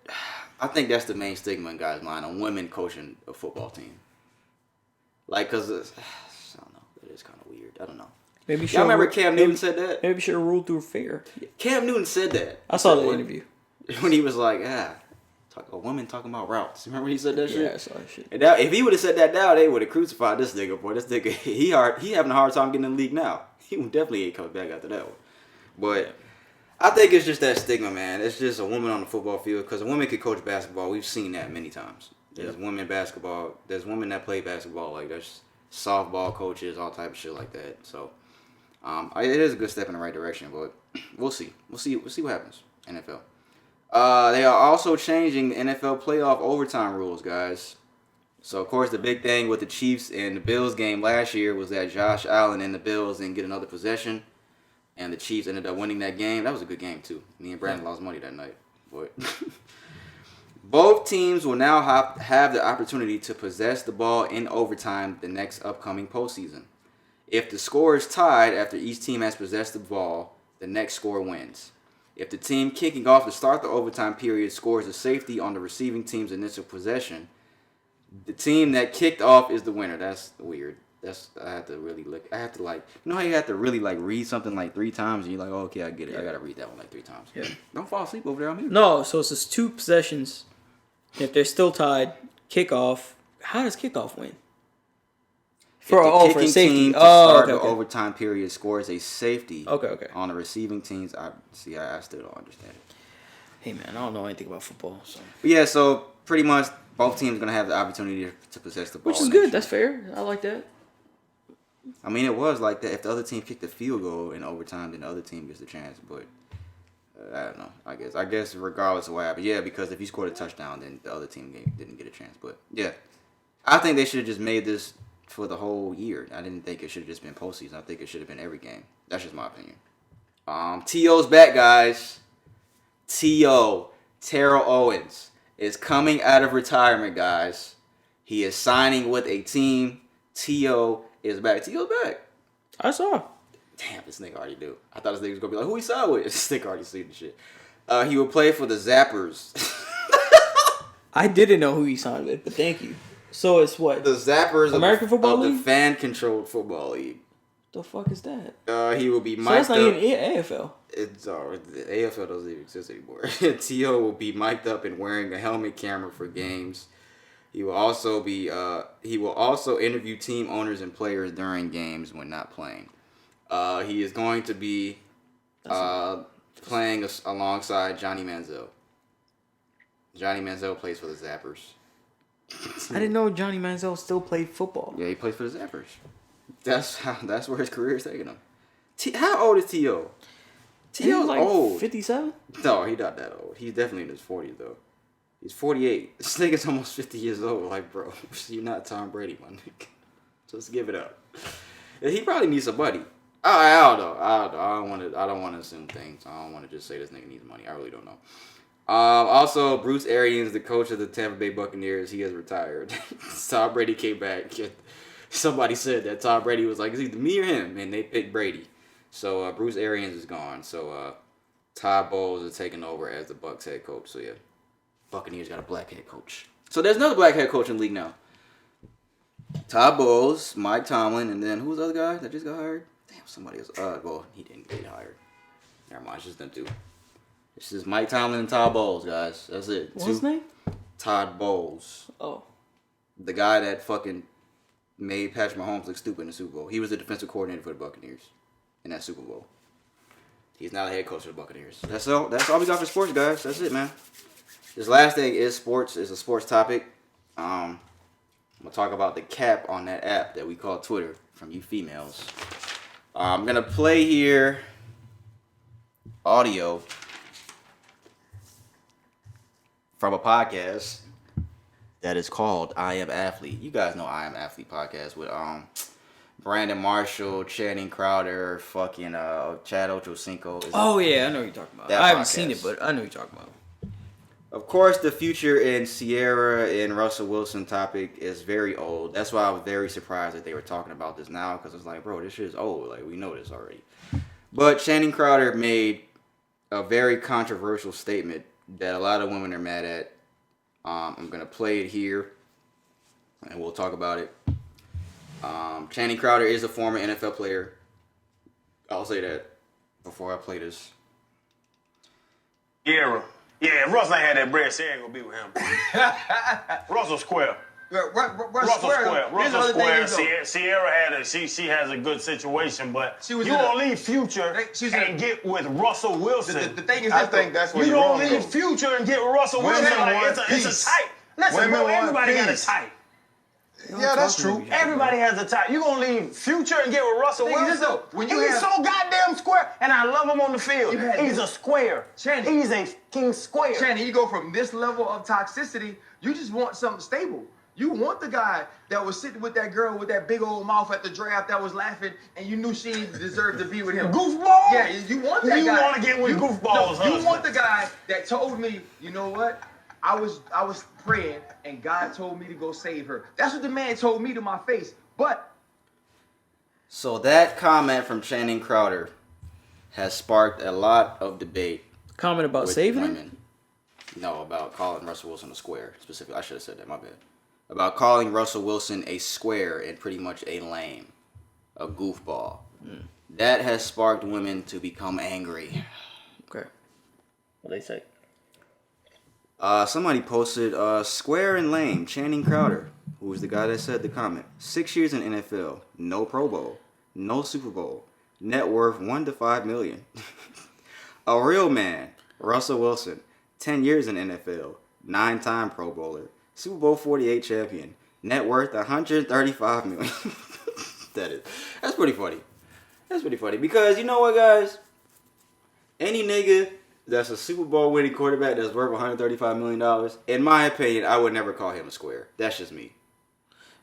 I think that's the main stigma in guys' mind on women coaching a football team. Like, because, I don't know. It is kind of weird. I don't know. Maybe y'all remember Cam Newton said that? Maybe should have ruled through fair. Cam Newton said that. I saw the interview. When he was like, a woman talking about routes. Remember he said that shit? Yeah, I saw that shit. And that, if he would have said that now, they would have crucified this nigga, boy. This nigga, he having a hard time getting in the league now. He definitely ain't coming back after that one. But I think it's just that stigma, man. It's just a woman on the football field, because a woman could coach basketball. We've seen that many times. There's women basketball. There's women that play basketball. Like, there's softball coaches, all type of shit like that. So, it is a good step in the right direction, but we'll see. We'll see what happens. NFL. They are also changing the NFL playoff overtime rules, guys. So, of course, the big thing with the Chiefs and the Bills game last year was that Josh Allen and the Bills didn't get another possession, and the Chiefs ended up winning that game. That was a good game, too. Me and Brandon lost money that night. But both teams will now have the opportunity to possess the ball in overtime the next upcoming postseason. If the score is tied after each team has possessed the ball, the next score wins. If the team kicking off to start the overtime period scores a safety on the receiving team's initial possession, The team that kicked off is the winner. That's weird. I have to really look. I have to like. You know how you have to really like read something like 3 times and you're like, oh, okay, I get it. I gotta read that one like 3 times. Yeah. Don't fall asleep over there. I'm here. No, so it's just 2 possessions. If they're still tied, kickoff. How does kickoff win? For kicking safety. team to start okay. the overtime period scores a safety. Okay. On the receiving teams, I still don't understand it. Hey man, I don't know anything about football, so. But yeah, so pretty much both teams are gonna have the opportunity to possess the ball. Which is good. That's fair. I like that. I mean, it was like that. If the other team kicked a field goal in overtime, then the other team gets the chance. But I don't know. I guess regardless of what happened, yeah, because if you scored a touchdown, then the other team didn't get a chance. But yeah, I think they should have just made this for the whole year. I didn't think it should have just been postseason. I think it should have been every game. That's just my opinion. T.O.'s back, guys. T.O. Terrell Owens is coming out of retirement, guys. He is signing with a team. T.O. is back. T.O.'s back. I saw. Damn, this nigga already knew. I thought this nigga was going to be like, who he signed with? This nigga already seen the shit. He will play for the Zappers. I didn't know who he signed with, but thank you. So it's what? The Zappers American Football League? The fan-controlled football league. The fuck is that? He will be So mic'd that's not up. even AFL. It's the AFL doesn't even exist anymore. T.O. will be mic'd up and wearing a helmet camera for games. He will also interview team owners and players during games when not playing. He is going to be playing alongside Johnny Manziel. Johnny Manziel plays for the Zappers. I didn't know Johnny Manziel still played football. Yeah, he plays for the Zappers. That's where his career is taking him. How old is T.O.? T.O.'s like old. 57? No, he's not that old. He's definitely in his 40s, though. He's 48. This nigga's almost 50 years old. Like, bro, you're not Tom Brady, my nigga. Just give it up. Yeah, he probably needs some money. I don't know. I don't want to assume things. I don't want to just say this nigga needs money. I really don't know. Also, Bruce Arians, the coach of the Tampa Bay Buccaneers, he has retired. Tom Brady came back. Somebody said that Tom Brady was like, it's either me or him, and they picked Brady. So Bruce Arians is gone. So Todd Bowles is taking over as the Bucs head coach. So yeah, Buccaneers got a black head coach. So there's another black head coach in the league now. Todd Bowles, Mike Tomlin, and then who's the other guy that just got hired? Damn, somebody else. Well, he didn't get hired. Never mind, it's just them two. This is Mike Tomlin and Todd Bowles, guys. That's it. What's his name? Todd Bowles. Oh. The guy that fucking made Patrick Mahomes look stupid in the Super Bowl. He was the defensive coordinator for the Buccaneers in that Super Bowl. He's now the head coach of the Buccaneers. That's all we got for sports, guys. That's it, man. This last thing is sports. It's a sports topic. I'm going to talk about the cap on that app that we call Twitter from you females. I'm going to play here audio from a podcast that is called I Am Athlete. You guys know I Am Athlete podcast with Brandon Marshall, Channing Crowder, fucking Chad Ochocinco. Oh yeah, I know what you're talking about. I haven't seen it, but I know what you're talking about. Of course, the future in Ciara and Russell Wilson topic is very old. That's why I was very surprised that they were talking about this now, because it's like, bro, this shit is old. Like, we know this already. But Channing Crowder made a very controversial statement that a lot of women are mad at. I'm going to play it here, and we'll talk about it. Channing Crowder is a former NFL player. I'll say that before I play this. Yeah, Russell ain't had that bread, so he ain't gonna be with him. Russell Square. Russell Square. Ciara had she has a good situation, but you don't leave Future and get with Russell Wilson. The thing is, I think that's what you don't leave Future and get with Russell Wilson. Like, it's a type. Listen, bro, everybody got a type. Yeah, that's true. Everybody has a type. You gonna leave Future and get with Russell Wilson? He's so goddamn square, and I love him on the field. He's a square. Channing. He's a king square. Channing, you go from this level of toxicity, you just want something stable. You want the guy that was sitting with that girl with that big old mouth at the draft that was laughing, and you knew she deserved to be with him. Goofball? Yeah, you want that guy. You want to get with Goofball's You want the guy that told me, you know what? I was praying, and God told me to go save her. That's what the man told me to my face. But so that comment from Channing Crowder has sparked a lot of debate. Comment about saving him? No, about calling Russell Wilson a square. Specifically, I should have said that. My bad. about calling Russell Wilson a square and pretty much a lame, a goofball. That has sparked women to become angry. Okay. What they say? Somebody posted square and lame, Channing Crowder, who was the guy that said the comment. 6 years in NFL, no Pro Bowl, no Super Bowl, net worth 1 to 5 million. A real man, Russell Wilson, 10 years in NFL, 9-time Pro Bowler, Super Bowl 48 champion, net worth 135 million. That's pretty funny. That's pretty funny because you know what, guys? Any nigga that's a Super Bowl winning quarterback that's worth $135 million, in my opinion, I would never call him a square. That's just me.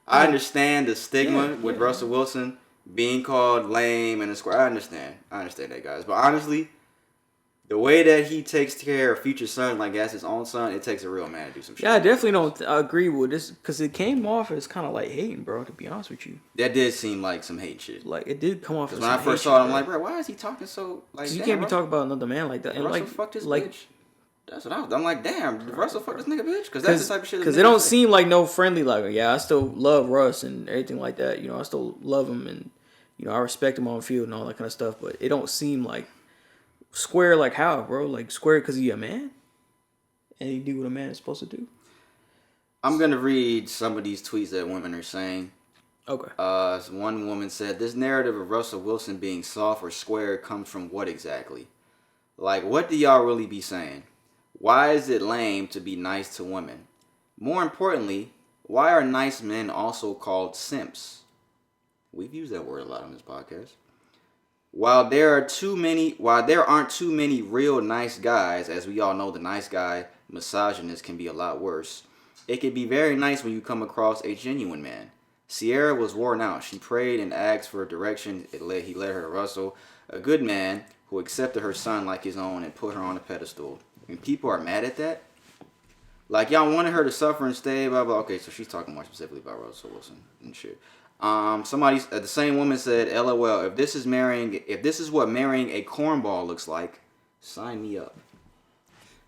I understand the stigma with Russell Wilson being called lame and a square. I understand that, guys. But honestly, the way that he takes care of future son, like as his own son, it takes a real man to do some shit. Yeah, I definitely don't agree with this because it came off as kind of like hating, bro. To be honest with you, that did seem like some hate shit. Like it did come off as when I first saw it, I'm like, bro, why is he talking so like? You can't be talking about another man like that. And Russell like, fucked this like, bitch. That's what I'm like, damn, did Russell fuck this nigga bitch? Because that's the type of shit. Because it don't seem like no friendly like, yeah, I still love Russ and everything like that. You know, I still love him and you know I respect him on the field and all that kind of stuff. But it don't seem like square like how, bro? Like square because he a man and he do what a man is supposed to do. I'm gonna read some of these tweets that women are saying. Okay. One woman said, "This narrative of Russell Wilson being soft or square comes from what exactly? Like, what do y'all really be saying? Why is it lame to be nice to women? More importantly, why are nice men also called simps?" We've used that word a lot on this podcast. While there aren't too many real nice guys, as we all know, the nice guy misogynist can be a lot worse. It can be very nice when you come across a genuine man. Ciara was worn out. She prayed and asked for direction. He led her to Russell, a good man who accepted her son like his own and put her on a pedestal. And people are mad at that. Like, y'all wanted her to suffer and stay, blah, blah. Okay, so she's talking more specifically about Russell Wilson and shit. The same woman said, LOL, if this is what marrying a cornball looks like, sign me up.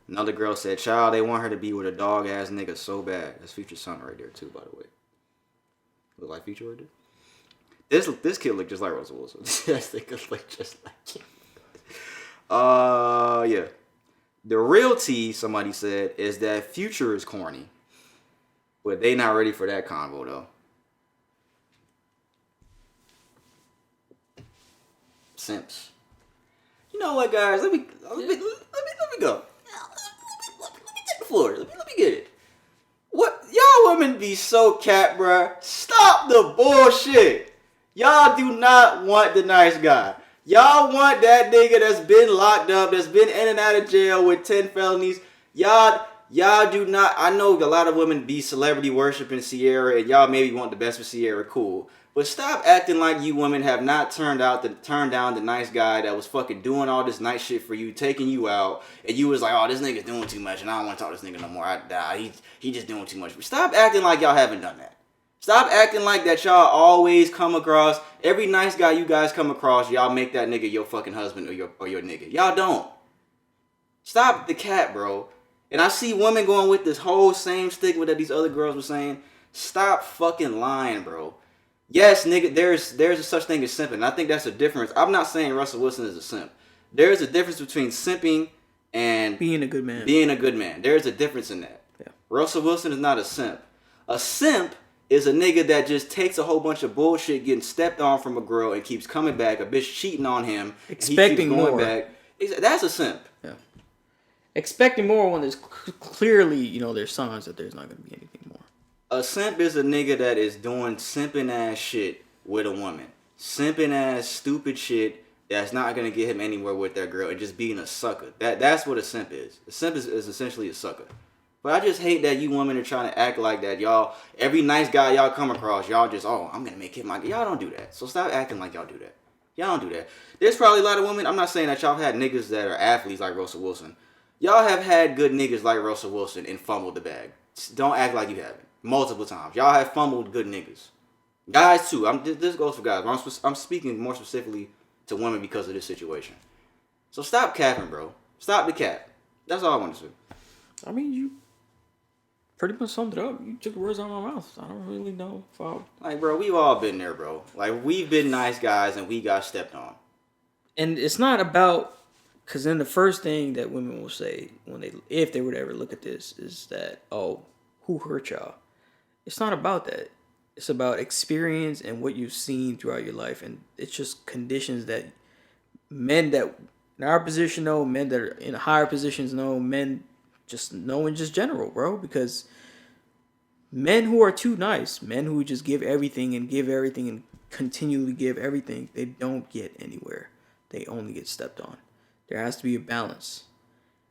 Another girl said, child, they want her to be with a dog ass nigga so bad. That's Future's son right there too, by the way. Look like Future right there? This kid looked just like Russell Wilson. This nigga looked just like him. Yeah. The real tea, somebody said, is that Future is corny. But they not ready for that convo though. Simps. You know what, guys? Let me go. Let me take the floor. Let me get it. What y'all women be so cat, bruh? Stop the bullshit. Y'all do not want the nice guy. Y'all want that nigga that's been locked up, that's been in and out of jail with 10 felonies. Y'all do not. I know a lot of women be celebrity worshiping Ciara, and y'all maybe want the best for Ciara. Cool. But stop acting like you women have not turned down the nice guy that was fucking doing all this nice shit for you, taking you out, and you was like, oh, this nigga's doing too much, and I don't want to talk to this nigga no more. He just doing too much. Stop acting like y'all haven't done that. Stop acting like that y'all always come across, every nice guy you guys come across, y'all make that nigga your fucking husband or your nigga. Y'all don't. Stop the cat, bro. And I see women going with this whole same stigma that these other girls were saying. Stop fucking lying, bro. Yes, nigga, there's a such thing as simping. I think that's a difference. I'm not saying Russell Wilson is a simp. There's a difference between simping and being a good man. There's a difference in that. Yeah. Russell Wilson is not a simp. A simp is a nigga that just takes a whole bunch of bullshit getting stepped on from a girl and keeps coming back, a bitch cheating on him, expecting more. Back. That's a simp. Yeah. Expecting more when there's clearly, there's signs that there's not going to be anything more. A simp is a nigga that is doing simping ass shit with a woman. Simping ass stupid shit that's not going to get him anywhere with that girl and just being a sucker. That's what a simp is. A simp is essentially a sucker. But I just hate that you women are trying to act like that. Y'all, every nice guy y'all come across, y'all just, I'm going to make him my... Y'all don't do that. So stop acting like y'all do that. Y'all don't do that. There's probably a lot of women... I'm not saying that y'all had niggas that are athletes like Russell Wilson. Y'all have had good niggas like Russell Wilson and fumbled the bag. Don't act like you haven't. Multiple times. Y'all have fumbled good niggas. Guys, too. This goes for guys. I'm speaking more specifically to women because of this situation. So stop capping, bro. Stop the cap. That's all I want to say. I mean, pretty much summed it up. You took the words out of my mouth. I don't really know if I... Like, bro, we've all been there, bro. Like, we've been nice guys and we got stepped on. And it's not about... Because then the first thing that women will say, if they would ever look at this, is that, oh, who hurt y'all? It's not about that. It's about experience and what you've seen throughout your life. And it's just conditions that men that in our position know, men that are in higher positions know, men just know in just general, bro. Because men who are too nice, men who just give everything and continually give everything, they don't get anywhere. They only get stepped on. There has to be a balance.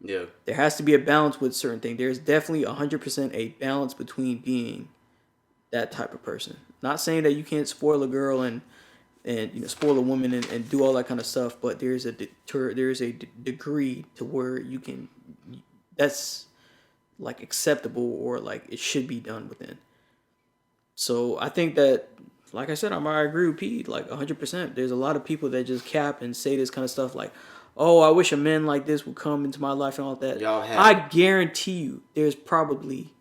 Yeah. There has to be a balance with certain things. There's definitely 100% a balance between being that type of person. Not saying that you can't spoil a girl and spoil a woman and do all that kind of stuff, but there's a degree to where you can, that's like acceptable or like it should be done within. So I think that, like I said, I agree with Pete, like 100%. There's a lot of people that just cap and say this kind of stuff like, oh, I wish a man like this would come into my life and all that. I guarantee you there's probably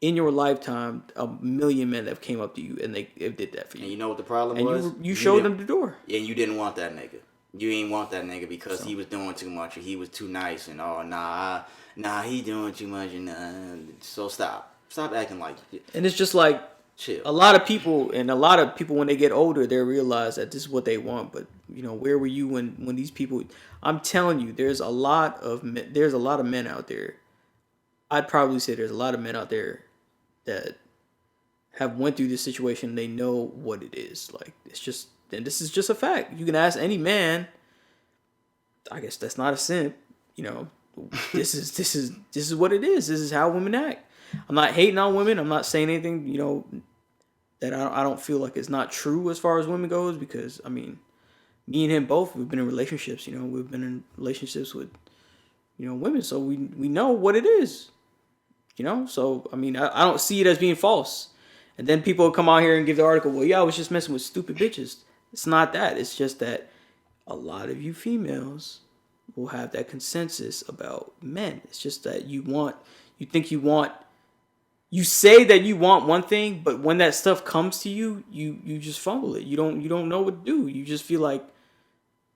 in your lifetime 1 million men that came up to you and they did that for you. And you know what the problem was? You showed them the door. Yeah, and you didn't want that nigga. You ain't want that nigga because he was doing too much or he was too nice and he doing too much and so stop acting like. And it's just like chill. A lot of people when they get older, they realize that this is what they want. But where were you when these people? I'm telling you, there's a lot of men out there. I'd probably say there's a lot of men out there that have went through this situation. And they know what it is. Like this is just a fact. You can ask any man. I guess that's not a simp. This is what it is. This is how women act. I'm not hating on women. I'm not saying anything, that I don't feel like it's not true as far as women goes, because me and him both, we've been in relationships, we've been in relationships with, women. So we know what it is, so, I don't see it as being false. And then people come out here and give the article, well, yeah, I was just messing with stupid bitches. It's not that. It's just that a lot of you females will have that consensus about men. It's just that you say that you want one thing, but when that stuff comes to you, you just fumble it. You don't know what to do. You just feel like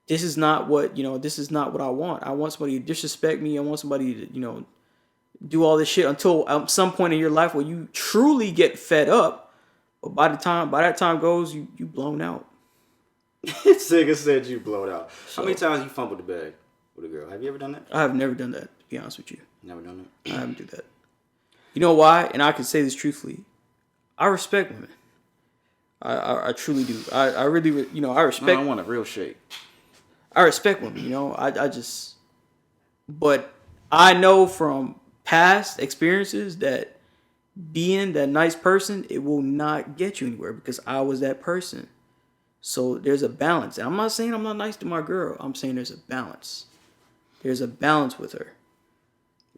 this is not what I want. I want somebody to disrespect me. I want somebody to, do all this shit until some point in your life where you truly get fed up. But by that time goes, you blown out. This nigga said you blown out. So, how many times you fumbled the bag with a girl? Have you ever done that? I have never done that, to be honest with you. Never done that? I haven't done that. You know why? And I can say this truthfully. I respect women. I truly do. I really, I respect. No, I want a real shake. I respect women, but I know from past experiences that being that nice person, it will not get you anywhere because I was that person. So there's a balance. And I'm not saying I'm not nice to my girl. I'm saying there's a balance. There's a balance with her.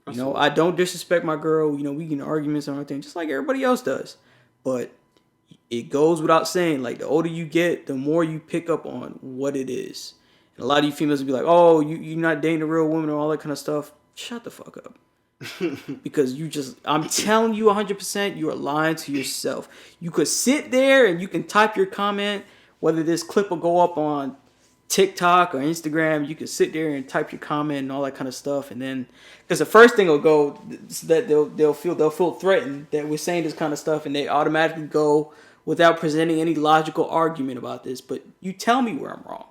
I don't disrespect my girl. We get in arguments and everything, just like everybody else does. But it goes without saying, like, the older you get, the more you pick up on what it is. And a lot of you females will be like, oh, you're not dating a real woman or all that kind of stuff. Shut the fuck up. Because I'm telling you 100%, you are lying to yourself. You could sit there and you can type your comment, whether this clip will go up on TikTok or Instagram. You could sit there and type your comment and all that kind of stuff, and then because the first thing will go that they'll feel threatened that we're saying this kind of stuff, and they automatically go without presenting any logical argument about this. But you tell me where I'm wrong.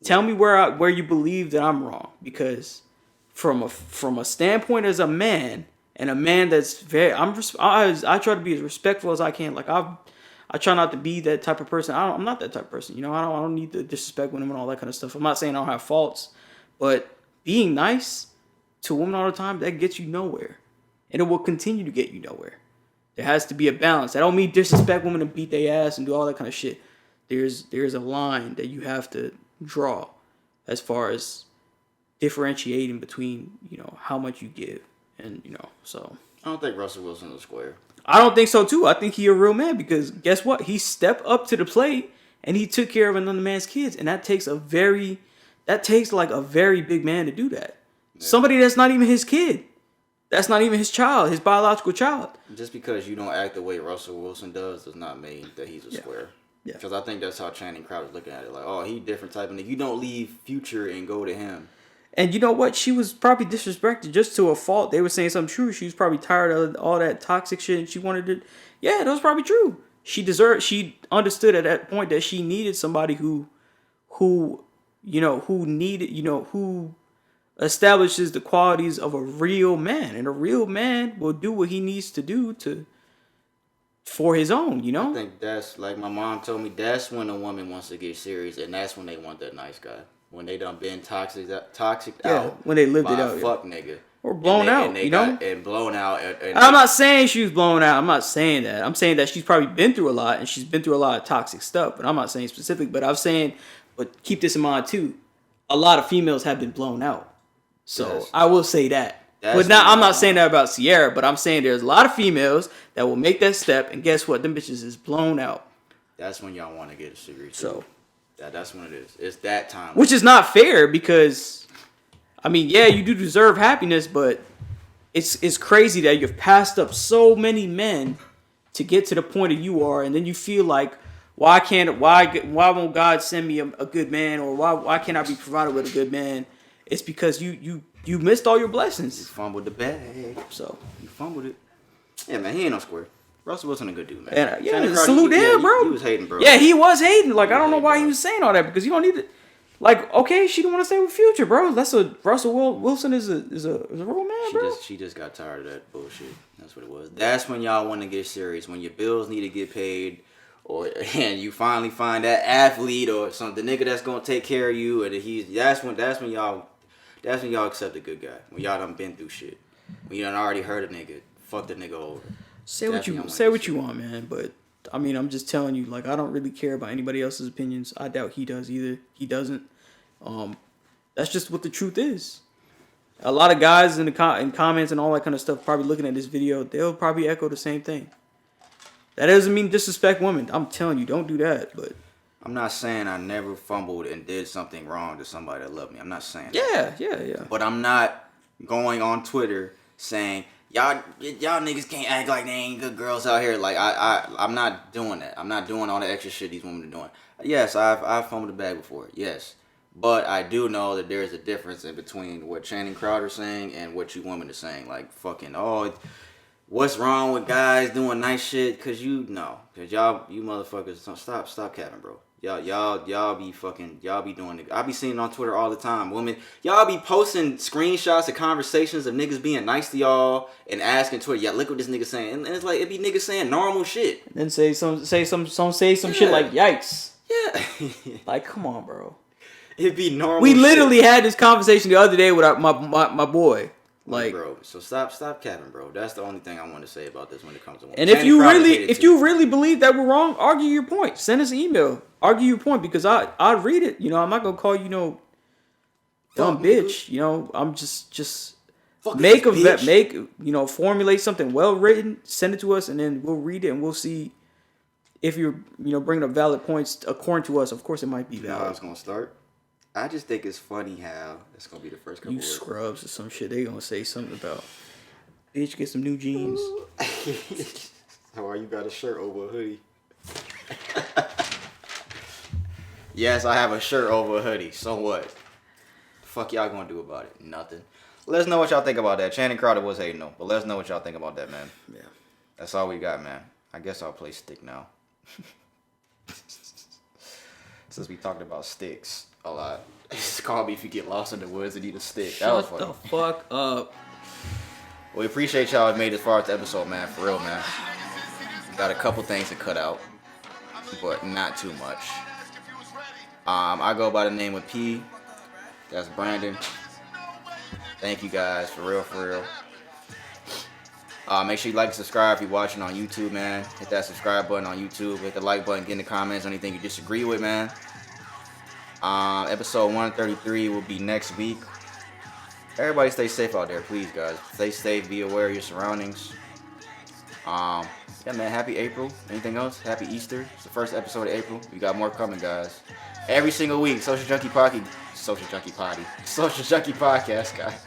Tell me where you believe that I'm wrong, because from a standpoint as a man, and a man that's I try to be as respectful as I can. Like I try not to be that type of person. I'm not that type of person. I don't need to disrespect women and all that kind of stuff. I'm not saying I don't have faults, but being nice to women all the time, that gets you nowhere, and it will continue to get you nowhere. There has to be a balance. I don't mean disrespect women and beat their ass and do all that kind of shit. There's a line that you have to draw as far as differentiating between how much you give, and so I don't think Russell Wilson is square. I don't think so too. I think he's a real man, because guess what? He stepped up to the plate and he took care of another man's kids, and that takes like a very big man to do that. Yeah. Somebody that's not even his kid. That's not even his child, his biological child. Just because you don't act the way Russell Wilson does not mean that he's a square. Yeah. Because I think that's how Channing Crowder's looking at it. Like, oh, he different type of nigga. You don't leave Future and go to him. And you know what? She was probably disrespected just to a fault. They were saying something true. She was probably tired of all that toxic shit and she wanted to... Yeah, that was probably true. She understood at that point that she needed somebody who establishes the qualities of a real man. And a real man will do what he needs to do for his own, you know? I think that's, like my mom told me, that's when a woman wants to get serious, and that's when they want that nice guy. When they done been toxic out. When they lived by it out. a fuck nigga. Or blown out, you know? And blown out. I'm not saying she was blown out. I'm not saying that. I'm saying that she's probably been through a lot, and she's been through a lot of toxic stuff. But I'm not saying specific. But I'm saying, but keep this in mind too. A lot of females have been blown out. So I will say that. But now I'm not saying that about Ciara, but I'm saying there's a lot of females that will make that step, and guess what? Them bitches is blown out. That's when y'all want to get a cigarette. So that's when it is. It's that time. Which is not fair because, I mean, yeah, you do deserve happiness, but it's crazy that you've passed up so many men to get to the point that you are, and then you feel like, why won't God send me a good man, or why can't I be provided with a good man? It's because you missed all your blessings. You fumbled the bag. So you fumbled it. Yeah, man, he ain't no square. Russell Wilson a good dude, man. And salute to him, bro. He was hating, bro. Yeah, he was hating. Like, I don't know why he was saying all that, because you don't need to. Like, okay, she didn't want to stay with Future, bro. Russell Wilson is a real man, bro. She just got tired of that bullshit. That's what it was. That's when y'all want to get serious. When your bills need to get paid, and you finally find that athlete or something, the nigga that's gonna take care of you, and that's when y'all accept a good guy. When y'all done been through shit. When you done already heard a nigga, fuck the nigga over. Say what you want, man. But I mean, I'm just telling you, like, I don't really care about anybody else's opinions. I doubt he does either. He doesn't. That's just what the truth is. A lot of guys in comments and all that kind of stuff probably looking at this video, they'll probably echo the same thing. That doesn't mean disrespect women. I'm telling you, don't do that. But I'm not saying I never fumbled and did something wrong to somebody that loved me. I'm not saying that. Yeah. But I'm not going on Twitter saying, y'all niggas can't act like they ain't good girls out here. Like, I'm not doing that. I'm not doing all the extra shit these women are doing. Yes, I've fumbled the bag before. Yes. But I do know that there's a difference in between what Channing Crowder's saying and what you women are saying. Like, fucking, what's wrong with guys doing nice shit? Cause you motherfuckers, stop capping, bro. Y'all be doing it. I be seeing it on Twitter all the time. Women, y'all be posting screenshots of conversations of niggas being nice to y'all and asking Twitter, yeah, look what this nigga saying. And it's like, it be niggas saying normal shit. And then say some shit like, yikes. Yeah. Like, come on, bro. It'd be normal. We literally had this conversation the other day with my boy. Like, bro, so stop capping, bro. That's the only thing I want to say about this when it comes to women. And if you really believe that we're wrong, argue your point. Send us an email. Argue your point, because I read it. You know, I'm not gonna call you dumb bitch. You know, I'm just formulate something well written, send it to us, and then we'll read it and we'll see if you're bringing up valid points according to us. Of course, it might be valid. You know how it's gonna start. I just think it's funny how it's gonna be the first couple. You scrubs or some shit. They gonna say something about, bitch, get some new jeans. How you got a shirt over a hoodie? Yes, I have a shirt over a hoodie. So what? The fuck y'all gonna do about it? Nothing. Let us know what y'all think about that. Channing Crowder was hating though, but let us know what y'all think about that, man. Yeah. That's all we got, man. I guess I'll play stick now. Since we talked about sticks a lot. Just call me if you get lost in the woods and need a stick. Shut the fuck up. We appreciate y'all made as far as the episode, man. For real, man. Got a couple things to cut out, but not too much. I go by the name of P. That's Brandon. Thank you guys, for real. Make sure you like and subscribe if you're watching on YouTube, man. Hit that subscribe button on YouTube. Hit the like button. Get in the comments on anything you disagree with, man. Episode 133 will be next week. Everybody stay safe out there, please, guys. Stay safe. Be aware of your surroundings. Yeah, man. Happy April. Anything else? Happy Easter. It's the first episode of April. We got more coming, guys. Every single week. Social Junkie Podcast, guys.